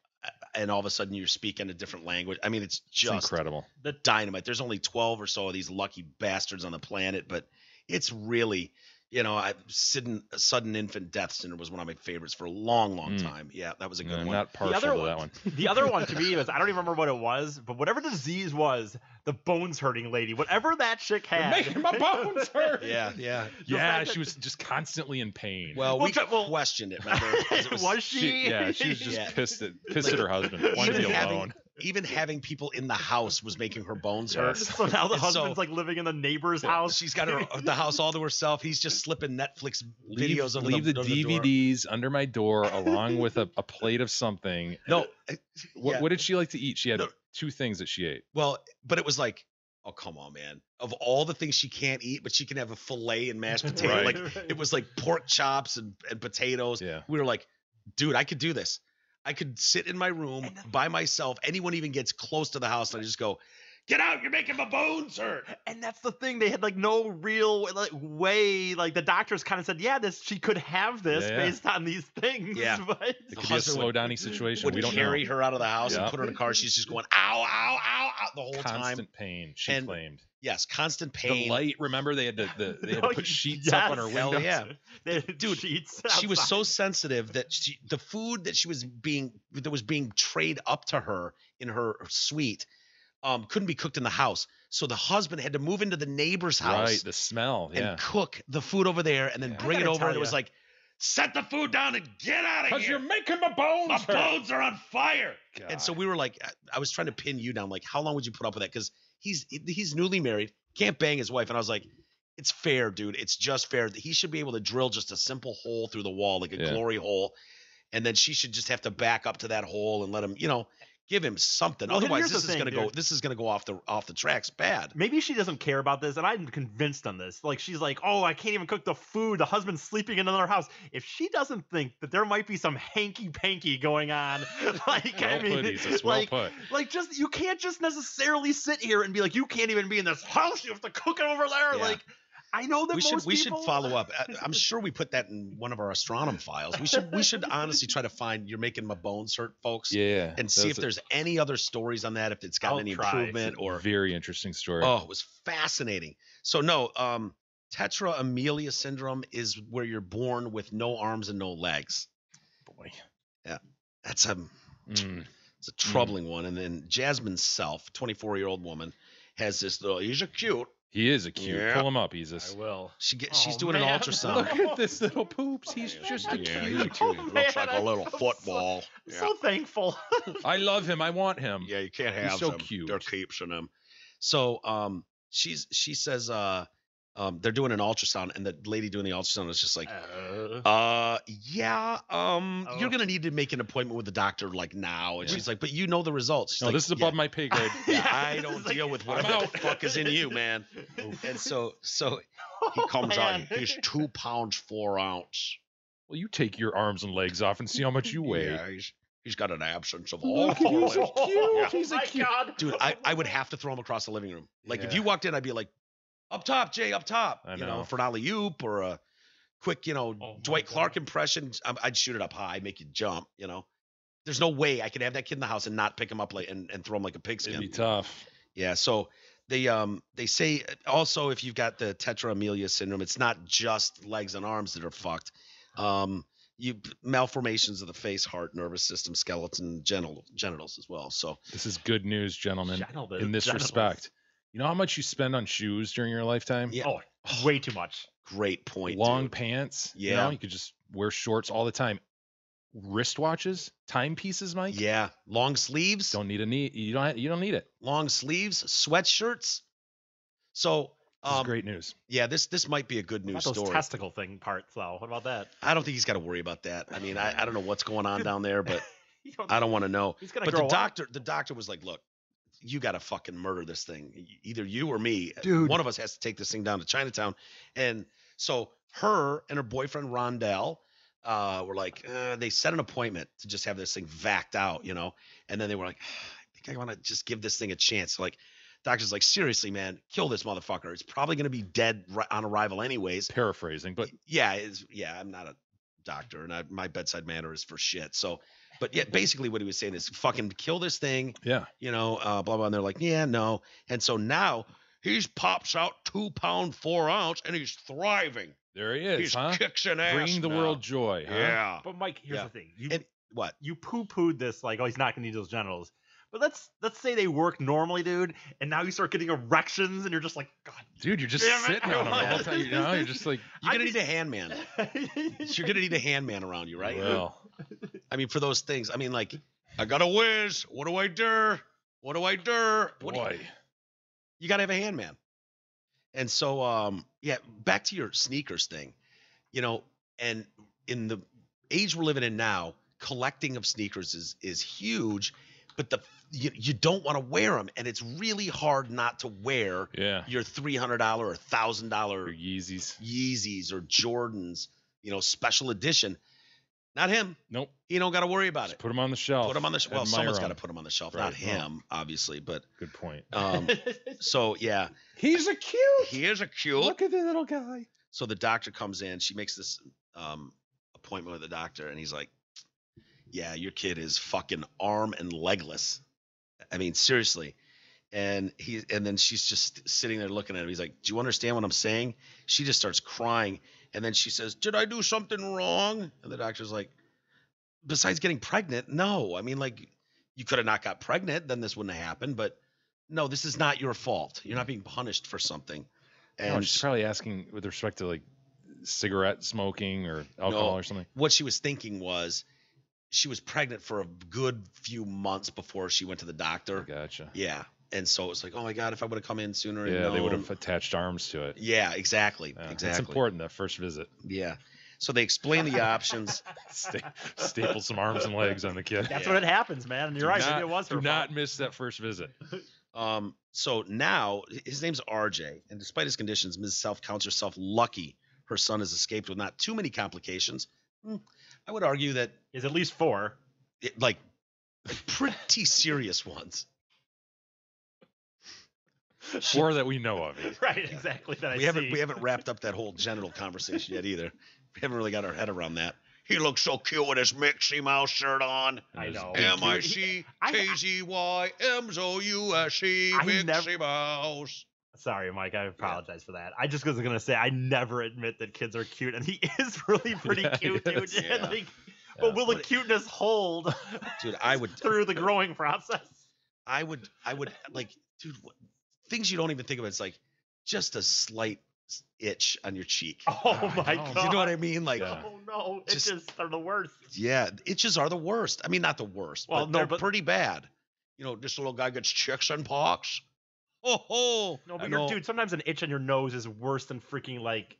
and all of a sudden you're speaking a different language. I mean, it's just incredible. The dynamite. There's only 12 or so of these lucky bastards on the planet, but it's really, you know, sudden infant death syndrome was one of my favorites for a long time. Yeah, that was a good one. Not partial to that one. The other one to me was, I don't even remember what it was, but whatever the disease was, the bones hurting lady, whatever that chick had. You're making my bones hurt. Yeah. She was just constantly in pain. Well, we questioned it. Remember? Was she? She was just pissed at her husband. Wanted to be alone. Even having people in the house was making her bones hurt. So now the husband's like living in the neighbor's house. She's got the house all to herself. He's just slipping Netflix videos under leave the DVDs door. under my door along with a plate of something. No. What did she like to eat? She had 2 things that she ate. Well, but it was like, oh, come on, man. Of all the things she can't eat, but she can have a filet and mashed potato. Right. Like it was like pork chops and potatoes. Yeah. We were like, dude, I could do this. I could sit in my room by myself. Anyone even gets close to the house, and I just go, get out, you're making my bones hurt. And that's the thing. They had like no real way. Like the doctors kind of said, yeah, she could have this based on these things. Yeah. But it could be a slow downy situation. We don't carry her out of the house and put her in a car. She's just going, ow, ow, ow, ow, the whole time. Constant pain, she claimed. Yes, constant pain. The light, remember they had to put sheets up on her windows. Yeah. Dude, sheets she was so sensitive that the food that was being traded up to her in her suite couldn't be cooked in the house. So the husband had to move into the neighbor's house. Right, the smell. And cook the food over there and then bring it over. And it was like, set the food down and get out of here. Because you're making my bones hurt. My bones are on fire. God. And so we were like, I was trying to pin you down. Like, how long would you put up with that? Because he's newly married, can't bang his wife. And I was like, it's fair, dude. It's just fair. He should be able to drill just a simple hole through the wall, like a glory hole. And then she should just have to back up to that hole and let him, give him something. Well, otherwise, this is gonna go off the tracks bad. Maybe she doesn't care about this, and I'm convinced on this. Like she's like, oh, I can't even cook the food. The husband's sleeping in another house. If she doesn't think that there might be some hanky panky going on, like like just you can't just necessarily sit here and be like, you can't even be in this house. You have to cook it over there. Yeah. Like I know that we should follow up. I'm sure we put that in one of our astronomy files. We should honestly try to find "You're Making My Bones Hurt," folks. Yeah, and see if there's any other stories on that. If it's gotten any improvement or very interesting story. Oh, it was fascinating. So no, tetra-amelia syndrome is where you're born with no arms and no legs. Boy, yeah, it's a troubling one. And then Jasmine's self, 24-year-old woman, has this. He's a cute. He is a cute. Yeah. Pull him up. He's a. I will. She's doing an man. ultrasound. Look at this little poops. He's just a Yeah, cute. he's cute. He looks like a I'm little so- football. I'm Yeah. so thankful. I love him. I want him. Yeah, you can't He's have so them. cute. They're keeps in him. So she says they're doing an ultrasound, and the lady doing the ultrasound is just like, you're gonna need to make an appointment with the doctor like now. And she's like, but you know the results. She's No, like, this is above my pay grade. Yeah, I don't deal with whatever the fuck is in you, man. And so he comes out. He's 2 pounds 4 ounces. Well, you take your arms and legs off and see how much you weigh. Yeah, he's got an absence of all Look, he's four so limbs. cute. Yeah. He's a cute. Dude, I would have to throw him across the living room. Like if Yeah. you walked in, I'd be like, up top, Jay, up top. I You know. know, for an alley oop or a quick, Dwight Clark impression. I'd shoot it up high, make you jump. There's no way I could have that kid in the house and not pick him up and throw him like a pigskin. It'd be tough. Yeah, so they say also if you've got the tetra-amelia syndrome, it's not just legs and arms that are fucked. You malformations of the face, heart, nervous system, skeleton, genitals as well. So This is good news, gentlemen. Genitals. In this respect, you know how much you spend on shoes during your lifetime? yeah, Oh, way too much. great point. Long dude. pants. Yeah. You could just wear shorts all the time. Wristwatches, timepieces, Mike. Yeah, long sleeves. You don't need it. Long sleeves, sweatshirts. So This is great news. yeah, this might be a good What news about those story. testicle thing parts, though? What about that? I don't think he's got to worry about that. I mean, I don't know what's going on down there, but You don't- I don't want to know. He's gonna But grow the up. doctor was like, look, you got to fucking murder this thing. Either you or me. Dude. One of us has to take this thing down to Chinatown. And so her and her boyfriend Rondell were like, they set an appointment to just have this thing vacked out, And then they were like, I think I want to just give this thing a chance. Like, doctor's like, seriously, man, kill this motherfucker. It's probably going to be dead on arrival anyways. Paraphrasing, but Yeah, I'm not a doctor, and my bedside manner is for shit. So, but yeah, basically what he was saying is fucking kill this thing, yeah. blah, blah. And they're like, yeah, no. And so now he's pops out 2 pound 4 ounce and he's thriving. There he is, He's huh? kicking ass. Bringing the now. world joy, huh? Yeah. But Mike, here's Yeah. the thing. And what? You poo-pooed this like, oh, he's not gonna need those genitals. But let's say they work normally, dude, and now you start getting erections, and you're just like, God, Dude, you're just damn it, sitting on him all the time. You're just like, You're going to need a handman. You're going to need a handman around you, right? well, I mean, for those things, I mean, like, I got a whiz. What do I do? What do I do? boy. You got to have a handman. And so, yeah, back to your sneakers thing, and in the age we're living in now, collecting of sneakers is huge, but you don't want to wear them. And it's really hard not to wear Yeah. your $300 or Your $1,000 Yeezys. Yeezys or Jordans, special edition. Not him. Nope. He don't got to worry about Just it. put them on the shelf. Put him on the well, Admire someone's 'em. got to put him on the shelf, Right, not well. him, obviously. But Good point. so yeah, He's a cute. he is a cute. Look at the little guy. So the doctor comes in. She makes this appointment with the doctor, and he's like, "Yeah, your kid is fucking arm and legless. I mean, seriously." And then she's just sitting there looking at him. He's like, "Do you understand what I'm saying?" She just starts crying, and then she says, "Did I do something wrong?" And the doctor's like, "Besides getting pregnant, no. I mean, like, you could have not got pregnant, then this wouldn't have happened. But no, this is not your fault. You're not being punished for something." No, And she's probably asking with respect to like cigarette smoking or alcohol No. or something. what she was thinking was she was pregnant for a good few months before she went to the doctor. Gotcha. Yeah. And so it's like, oh my God, if I would have come in sooner. Yeah, and they would known. have attached arms to it. Yeah, exactly. Yeah, exactly. It's important, that first visit. Yeah. So they explain the options. Staple some arms and legs on the kid. That's Yeah. when it happens, man. And you're right. Maybe it was her Do not fault. miss that first visit. So now his name's RJ, and despite his conditions, Ms. Self counts herself lucky her son has escaped with not too many complications. I would argue that Is at least 4. like pretty serious ones. Or that we know of. Right, exactly. That We I haven't see. we haven't wrapped up that whole genital conversation yet either. We haven't really got our head around that. He looks so cute with his Mickey Mouse shirt on. I know. M-I-C-K-G-Y-M-O-U-S-E, I Mickey never- Mouse. Sorry, Mike. I apologize for that. I just was gonna say I never admit that kids are cute, and he is really pretty Yeah, cute, he dude. is. Yeah. Like, but will the cuteness hold Dude, I would through the growing process? like, dude, things you don't even think about. It's like just a slight itch on your cheek. Oh my god. You know what I mean? Like, Yeah. Oh no, Just- itches are the worst. yeah, itches are the worst. I mean, not the worst, Well, but no, they're but- pretty bad. This little guy gets chicks and pox. Oh, No, I but know. dude, sometimes an itch on your nose is worse than freaking like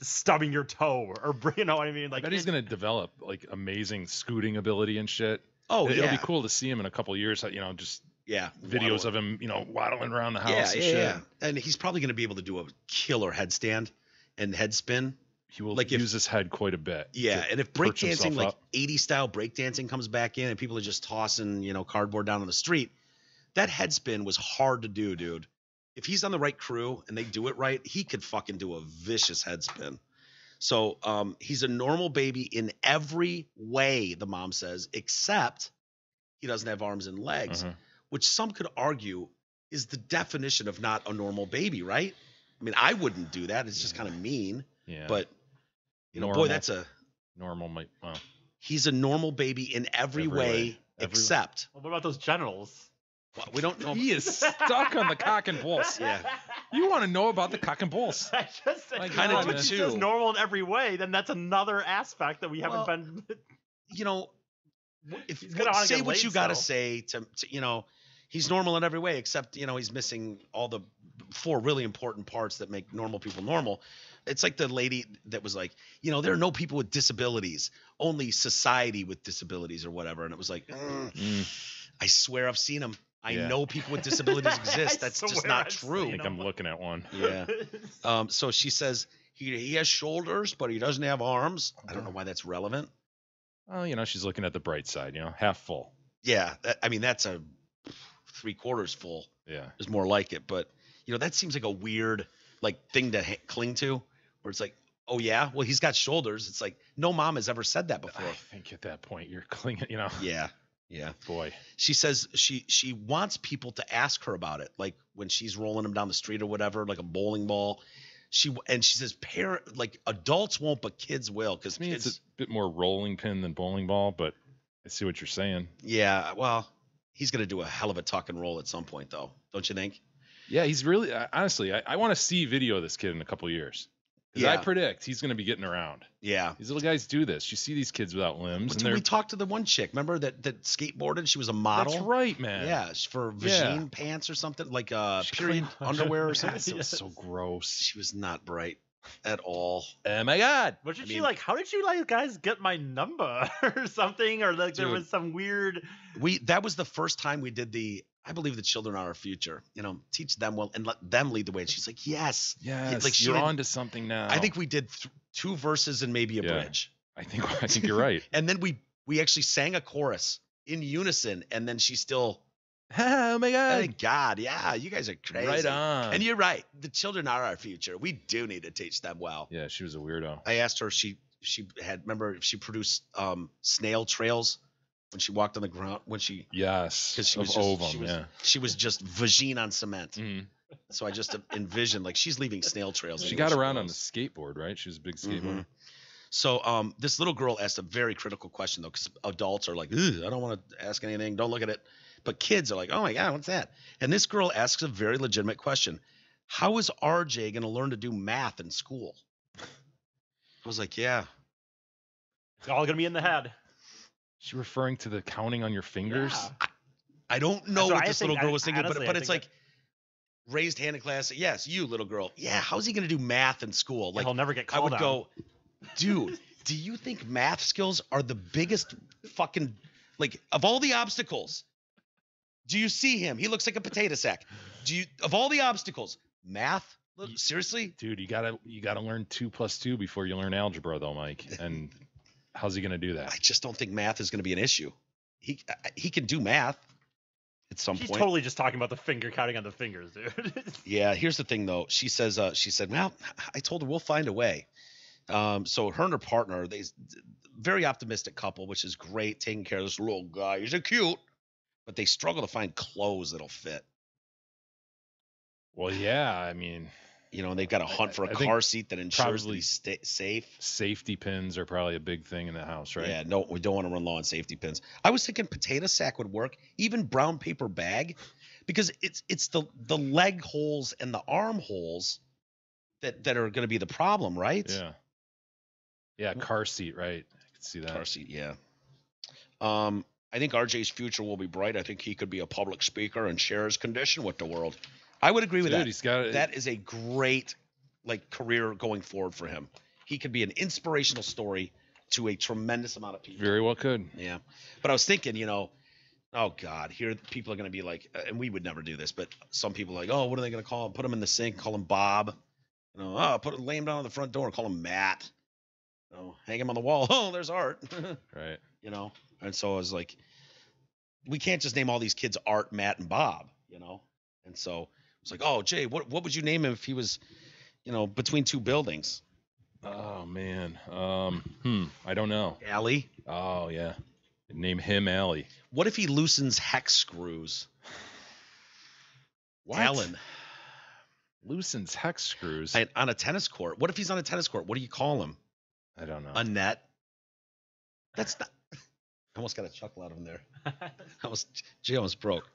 stubbing your toe or you know what I mean? I Like bet he's it- gonna develop like amazing scooting ability and shit. Oh, It'll yeah. be cool to see him in a couple of years. Just Yeah. videos of him, waddling around the house and yeah, shit. yeah. And he's probably going to be able to do a killer headstand and head spin. He will Like if- use his head quite a bit. Yeah, to and if perch himself breakdancing, like up. 80 style breakdancing comes back in and people are just tossing, cardboard down on the street, that head spin was hard to do, dude. If he's on the right crew and they do it right, he could fucking do a vicious head spin. So he's a normal baby in every way, the mom says, except he doesn't have arms and legs, Uh-huh. which some could argue is the definition of not a normal baby, right? I mean, I wouldn't do that. It's just kind of mean. Yeah. But, Normal. boy, that's normal might. Well, he's a normal baby in every way except. Well, what about those genitals? Well, we don't know. he is stuck on the cock and balls. Yeah. You want to know about the cock and balls? I just said, My Kinda well, do if he too. says normal in every way, then that's another aspect that we haven't Well, been. If He's gonna wanna say get what laid you got to still. say to he's normal in every way except he's missing all the 4 really important parts that make normal people normal. It's like the lady that was like, there are no people with disabilities, only society with disabilities or whatever. And it was like, I swear I've seen them. I Yeah. know people with disabilities exist. I That's just swear not I've true. I seen think 'em. I'm looking at one. Yeah. So she says he has shoulders, but he doesn't have arms. I don't know why that's relevant. Well, she's looking at the bright side. Half full. Yeah, that's a 3/4 full. Yeah. Is more like it, but that seems like a weird thing to cling to, where it's like, oh yeah, well he's got shoulders. It's like no mom has ever said that before. I think at that point you're clinging. Yeah. Boy. She says she wants people to ask her about it, like when she's rolling them down the street or whatever, like a bowling ball. She says adults won't, but kids will, because To me, kids. it's a bit more rolling pin than bowling ball, but I see what you're saying. Yeah, well, he's gonna do a hell of a tuck and roll at some point, though, don't you think? Yeah, he's really honestly. I want to see video of this kid in a couple years. Because I Yeah. predict he's going to be getting around. Yeah. These little guys do this. You see these kids without limbs, and Did they're we talk to the one chick? Remember that skateboarded? She was a model. that's right, man. Yeah, for Yeah. vagine pants or something, like She period cleaned- underwear or something. That was so gross. She was not bright at all. Oh my god. What did I she mean- like? How did you guys get my number or something? Or there Dude. was some weird. That was the first time we did I believe the children are our future. Teach them well and let them lead the way. And she's like, yes. Yes, Like, she you're did- on to something now. I think we did 2 verses and maybe a Yeah. bridge. I think you're right. And then we actually sang a chorus in unison. And then she still, Oh my god. thank God, yeah, you guys are crazy. Right on. And you're right. The children are our future. We do need to teach them well. Yeah, she was a weirdo. I asked her if she remember if she produced snail trails when she walked on the ground when she Yes. because she of was just, ovum, she was, yeah. she was just vagine on cement. Mhm. So I just envisioned she's leaving snail trails. She anywhere got around on goes. the skateboard, right? She was a big skateboarder. So this little girl asked a very critical question though, because adults are like, "Ugh, I don't want to ask anything. Don't look at it. But kids are like, oh my God, what's that? And this girl asks a very legitimate question. How is RJ going to learn to do math in school? I was like, yeah. It's all gonna be in the head. She referring to the counting on your fingers? Yeah. I don't know That's what what I this think- little girl was thinking, honestly, but I it's think like raised hand in class. Yes, you little girl. Yeah, how's he going to do math in school? He'll never get I called would on. go, dude, do you think math skills are the biggest fucking, of all the obstacles, do you see him? He looks like a potato sack. Of all the obstacles, math? Seriously? Dude, you gotta learn 2 + 2 before you learn algebra, though, Mike. And how's he gonna do that? I just don't think math is going to be an issue. He can do math at some She's point. totally just talking about the finger counting on the fingers, dude. Yeah, here's the thing though. She said, well, I told her we'll find a way. So her and her partner, very optimistic couple, which is great, taking care of this little guy. He's a cute, but they struggle to find clothes that'll fit. Well, yeah, I mean, And they've got to hunt for a I think car seat that ensures that probably he's safe. safety pins are probably a big thing in the house, right? Yeah, no, we don't want to run low on safety pins. I was thinking potato sack would work, even brown paper bag, because it's the leg holes and the arm holes that are going to be the problem, right? Yeah. Yeah, car seat, right? I can see that. Car seat, yeah. I think RJ's future will be bright. I think he could be a public speaker and share his condition with the world. I would agree with that. He's got that is a great career going forward for him. He could be an inspirational story to a tremendous amount of people. Very well could. Yeah. But I was thinking, oh God, here people are going to be like, and we would never do this, but some people are like, oh, what are they going to call him? Put him in the sink, call him Bob. Lay him down on the front door, call him Matt. Hang him on the wall. Oh, there's Art. Right. And so I was like, we can't just name all these kids Art, Matt, and Bob, And so it's like, oh, Jay, what would you name him if he was, between two buildings? Oh man. I don't know. Allie. Oh yeah. Name him Allie. What if he loosens hex screws? What? Alan. Loosens hex screws. On a tennis court. What if he's on a tennis court? What do you call him? I don't know. A net. That's not. I almost got a chuckle out of him there. Jay almost broke.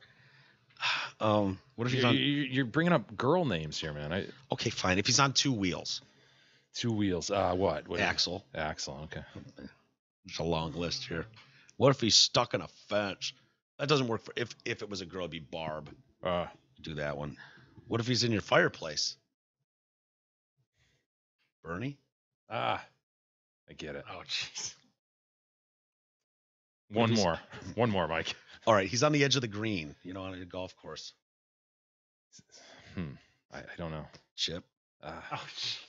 What if he's on? You're bringing up girl names here, man. Okay, fine. If he's on two wheels. Two wheels. What? Axle. Axle. Okay. There's a long list here. What if he's stuck in a fence? That doesn't work for. If it was a girl, it'd be Barb. Do that one. What if he's in your fireplace? Bernie. I get it. Oh, jeez. One more, Mike. All right, he's on the edge of the green, on a golf course. I don't know. Chip.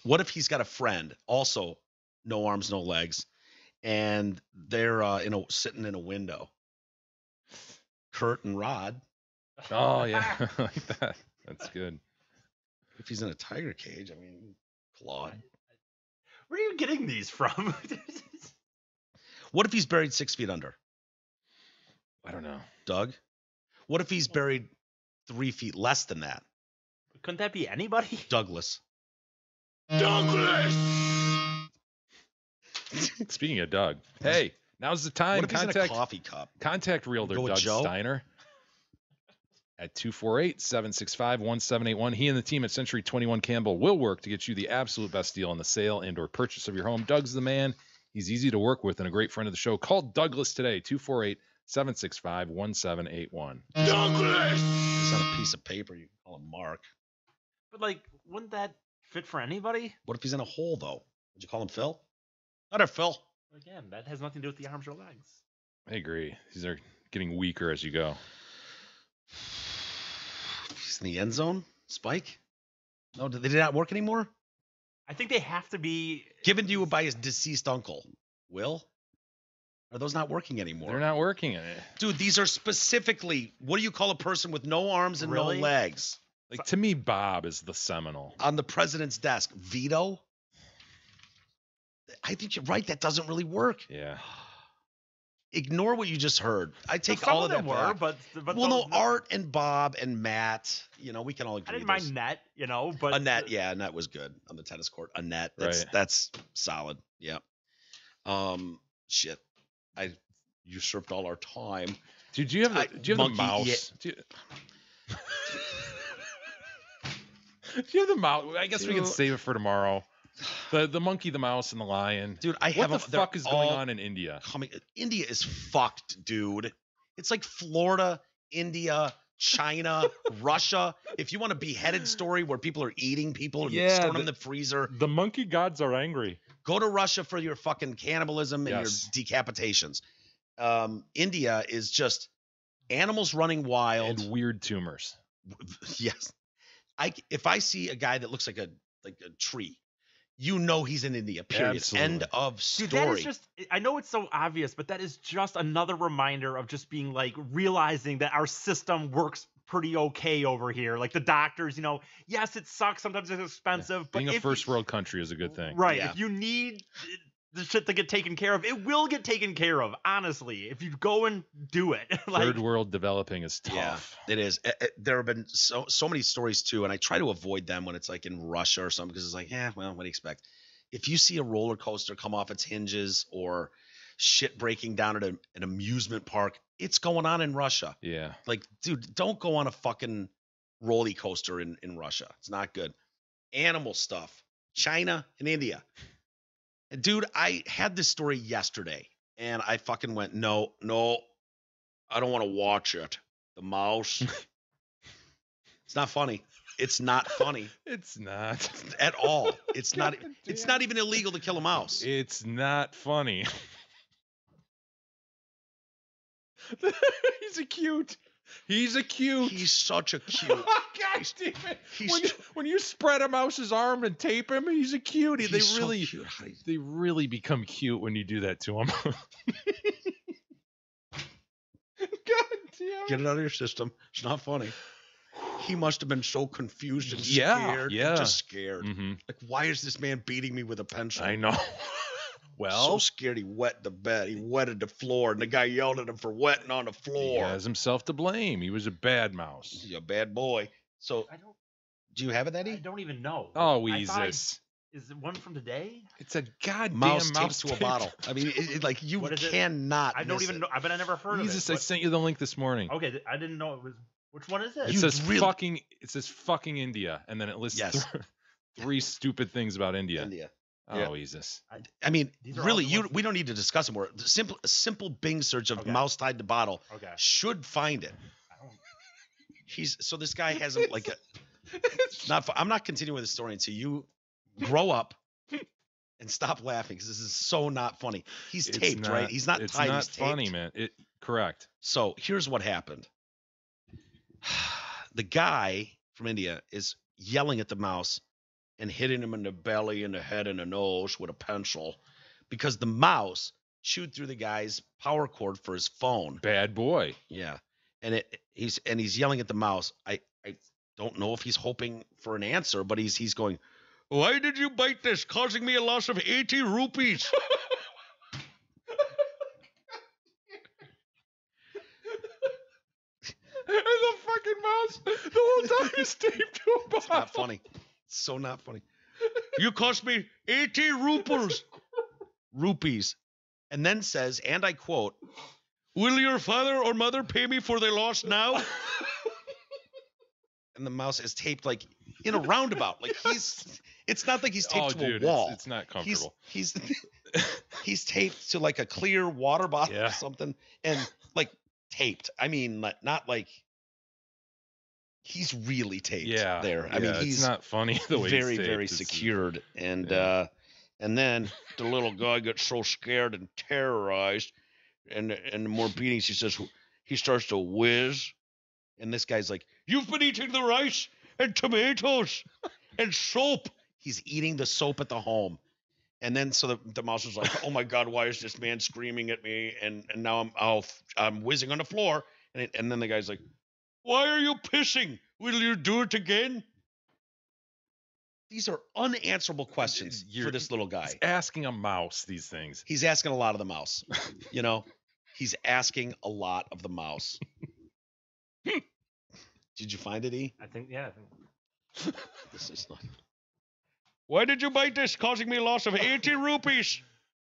What if he's got a friend, also no arms, no legs, and they're sitting in a window? Kurt and Rod. Oh yeah, I like that. That's good. If he's in a tiger cage, Claude. Where are you getting these from? What if he's buried 6 feet under? I don't know. Doug? What if he's buried 3 feet less than that? Couldn't that be anybody? Douglas. Speaking of Doug, hey, now's the time. What if he's in a coffee cup? Contact realtor Doug Steiner at 248-765-1781. He and the team at Century 21 Campbell will work to get you the absolute best deal on the sale and or purchase of your home. Doug's the man. He's easy to work with and a great friend of the show. Call Douglas today, 248-765-1781. Douglas! It's on a piece of paper. You can call him Mark. But, wouldn't that fit for anybody? What if he's in a hole, though? Would you call him Phil? Not Phil. Again, that has nothing to do with the arms or legs. I agree. These are getting weaker as you go. He's in the end zone? Spike? No, did they not work anymore? I think they have to be given to you by his deceased uncle. Will? Are those not working anymore? They're not working. Dude, these are specifically, what do you call a person with no arms and no legs? To me, Bob is the seminal. On the president's desk. Vito? I think you're right. That doesn't really work. Yeah. Ignore what you just heard. I take all of that back. But no, Art and Bob and Matt, we can all agree. I didn't mind Net, but Annette, Annette was good on the tennis court. Annette, that's solid. Yeah. Shit, I usurped all our time. Dude, do you have the mouse? Yeah. Do you have the mouse? I guess we can save it for tomorrow. The monkey, the mouse, and the lion. Dude, what the fuck is going on in India? India is fucked, dude. It's like Florida, India, China, Russia. If you want a beheaded story where people are eating people and storing them in the freezer. The monkey gods are angry. Go to Russia for your fucking cannibalism and your decapitations. India is just animals running wild. And weird tumors. Yes. If I see a guy that looks like a tree, he's in India, period. Absolutely. End of story. Dude, that is just, I know it's so obvious, but that is just another reminder of just being realizing that our system works pretty okay over here. The doctors, yes, it sucks. Sometimes it's expensive. But being a first world country is a good thing. Right. Yeah. If you need the shit to get taken care of, it will get taken care of, honestly, if you go and do it. Third world developing is tough. Yeah, it is. There have been so many stories too, and I try to avoid them when it's in Russia or something, because it's what do you expect? If you see a roller coaster come off its hinges, or shit breaking down at an amusement park. It's going on in Russia. Yeah. Like, dude, don't go on a fucking roller coaster in Russia. It's not good. Animal stuff. China and India. And dude, I had this story yesterday and I fucking went, no, I don't want to watch it. The mouse. It's not funny. It's not funny. It's not at all. It's not. It's not even illegal to kill a mouse. It's not funny. He's a cute. He's such a cute. Gosh damn it. When you spread a mouse's arm and tape him, he's a cutie. They really become cute when you do that to him. God damn it. Get it out of your system. It's not funny. He must have been so confused and scared. Yeah. Just scared. Mm-hmm. Like, why is this man beating me with a pencil? I know. Well, so scared he wet the bed. He wetted the floor, and the guy yelled at him for wetting on the floor. He has himself to blame. He was a bad mouse. He's a bad boy. So, do you have it, Eddie? I don't even know. Oh, Jesus. Is it one from today? It's a goddamn mouse mouse taped to a bottle. I mean, like you cannot. I don't even know. But I never heard of it. I sent you the link this morning. Okay, I didn't know it was. Which one is it? It says fucking. It says fucking India, and then it lists three stupid things about India. Oh, Jesus. I mean, really, we don't need to discuss it more. A simple Bing search of mouse tied to bottle should find it. So this guy has like a. I'm not continuing with the story until you grow up and stop laughing because this is so not funny. He's taped, right? He's not tied. It's not funny, man. Correct. So here's what happened. The guy from India is yelling at the mouse and hitting him in the belly and the head and the nose with a pencil because the mouse chewed through the guy's power cord for his phone. Bad boy. Yeah. And he's yelling at the mouse. I don't know if he's hoping for an answer, but he's going, "Why did you bite this, causing me a loss of 80 rupees?" And the fucking mouse the whole time is taped to a bottle. It's not funny. It's so not funny. You cost me 80 rupees. And then says, and I quote, "Will your father or mother pay me for their loss now?" And the mouse is taped like in a roundabout. Like it's not like he's taped to a wall. It's not comfortable. He's taped to like a clear water bottle or something. And like taped. I mean, not like he's really taped there. I mean, he's not funny the way very, he's taped. very secured. And then the little guy gets so scared and terrorized, and the more beatings he starts to whiz. And this guy's like, "You've been eating the rice and tomatoes and soap." He's eating the soap at the home. And then so the mouse is like, "Oh my God, why is this man screaming at me?" And now I'm whizzing on the floor. And then the guy's like, "Why are you pissing? Will you do it again?" These are unanswerable questions for this little guy. He's asking a mouse these things. He's asking a lot of the mouse. He's asking a lot of the mouse. Did you find it, E? I think. This is not. "Why did you bite this, causing me a loss of 80 rupees?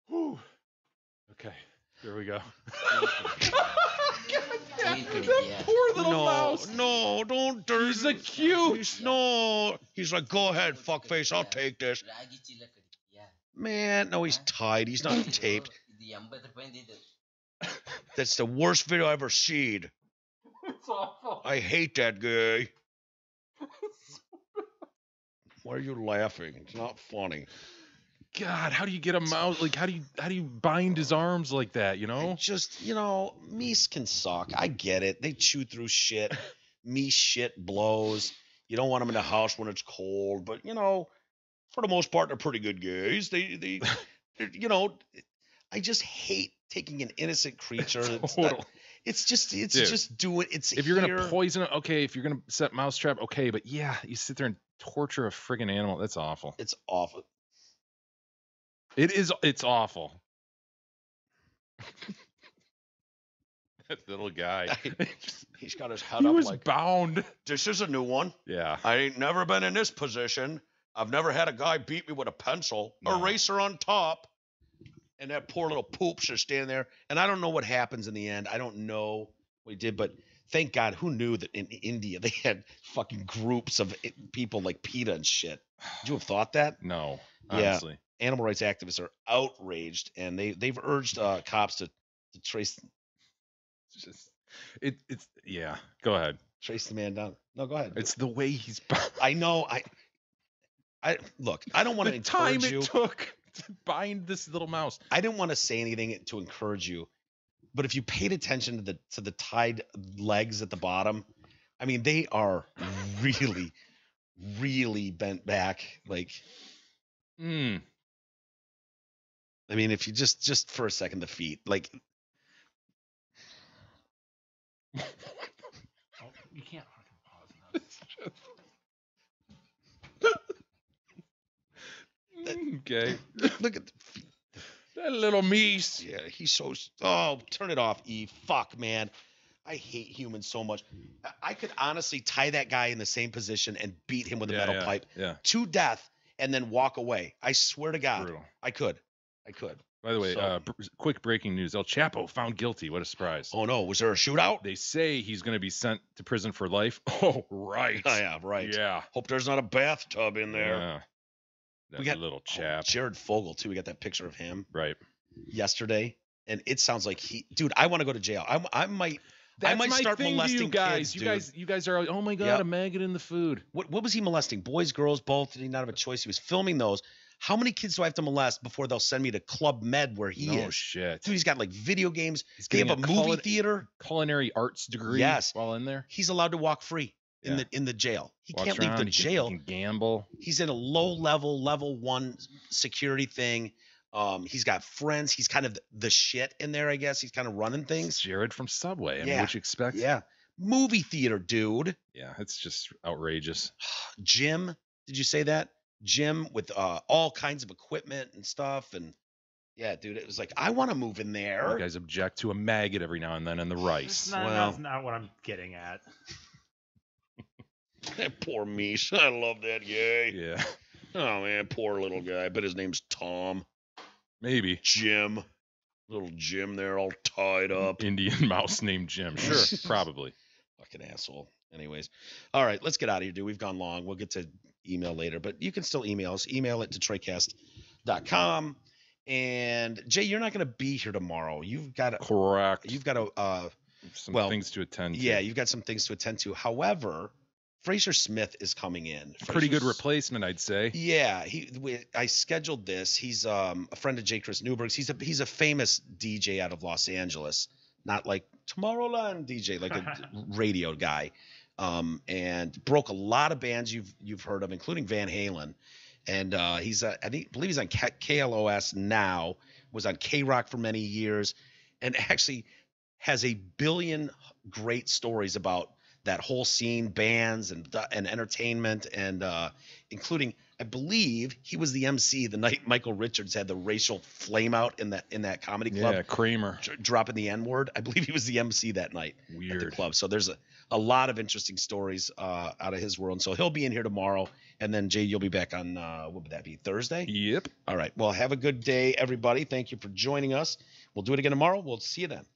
Whew. Okay, here we go. Poor little mouse. No, don't dirty. He's a cute. He's like, "Go ahead, fuckface. I'll take this." Man, no, he's tied. He's not taped. That's the worst video I've ever seen. It's awful. I hate that guy. Why are you laughing? It's not funny. God, how do you get a mouse? Like, how do you bind his arms like that? Meese can suck. I get it. They chew through shit. Meese shit blows. You don't want them in the house when it's cold, but for the most part, they're pretty good guys. They I just hate taking an innocent creature. It's just do it. If you're gonna poison it, okay. If you're gonna set mousetrap, okay. But yeah, you sit there and torture a friggin' animal. That's awful. It's awful. It is. It's awful. That little guy. He's got his head he up was like bound. This is a new one. Yeah. I ain't never been in this position. I've never had a guy beat me with a pencil. No. Eraser on top. And that poor little poop's just standing there. And I don't know what happens in the end. I don't know what he did, but thank God, who knew that in India they had fucking groups of people like PETA and shit? Did you have thought that? No, Yeah. honestly. Animal rights activists are outraged, and they've urged cops to trace It's yeah. Go ahead. trace the man down. No, go ahead. It's the way he's. I know. I look. I don't want to The time encourage it you. took to bind this little mouse. I didn't want to say anything to encourage you, but if you paid attention to the tied legs at the bottom, I mean, they are really, really bent back. Like, Mm. I mean, if you just for a second, the feet, like, Oh, you can't fucking pause now. Okay. look at the feet. That little meese. Yeah, he's so. Oh, turn it off, Eve. Fuck, man. I hate humans so much. I could honestly tie that guy in the same position and beat him with a metal pipe to death and then walk away. I swear to God, Brutal. I could. By the way, So- quick breaking news: El Chapo found guilty. What a surprise! Oh no, was there a shootout? They say he's going to be sent to prison for life. Oh right. Oh, yeah, right. Yeah. Hope there's not a bathtub in there. Yeah. That We got- little chap. Jared Fogle too. We got that picture of him Right. yesterday, and it sounds like dude. I want to go to jail. I might. That's might my start thing to molesting you guys. kids, You guys are. Oh my God, Yep. a maggot in the food. What was he molesting? Boys, girls, both? Did he not have a choice? He was filming those. How many kids do I have to molest before they'll send me to Club Med where he No is? shit. Dude, he's got like video games. He's They have a getting movie theater. culinary arts degree. Yes. While in there, He's allowed to walk free in Yeah. the jail. He Walks can't leave around, the he can- jail. He can gamble. He's in a level 1 security thing. He's got friends. He's kind of the shit in there, I guess. He's kind of running It's things. Jared from Subway. I mean, Yeah. what you expect? Yeah. Movie theater, dude. Yeah, it's just outrageous. Gym. Did you say that? Gym with all kinds of equipment and stuff. And yeah, dude, it was like, I want to move in You there. guys object to a maggot every now and then in the rice. That's not what I'm getting at. That poor Mish. I love that guy. Yeah, Oh, man, poor little guy. I bet his name's Tom. maybe. Jim. Little Jim there all tied up. Indian mouse named Jim. Sure, probably. Fucking asshole. Anyways. All right, let's get out of here, dude. We've gone long. We'll get to email later, but you can still email us. Email it to TroyCast.com. And Jay, you're not going to be here tomorrow. You've got to, Correct. some Some things to attend to. yeah, you've got some things to attend to. However, Fraser Smith is coming in. Pretty good Fraser's- replacement, I'd say. Yeah, I scheduled this. He's a friend of J. Chris Newberg's. He's a famous DJ out of Los Angeles, not like Tomorrowland DJ, like a radio guy, and broke a lot of bands you've heard of, including Van Halen. And I believe he's on KLOS now. Was on K Rock for many years, and actually has a billion great stories about that whole scene, bands and entertainment, and including, I believe he was the MC the night Michael Richards had the racial flame out in that comedy club, Yeah, Kramer. dropping the N word. I believe he was the MC that night at the Weird. club. So there's a lot of interesting stories out of his world. And so he'll be in here tomorrow, and then Jay, you'll be back on what would that be, Thursday? Yep. All right. Well, have a good day, everybody. Thank you for joining us. We'll do it again tomorrow. We'll see you then.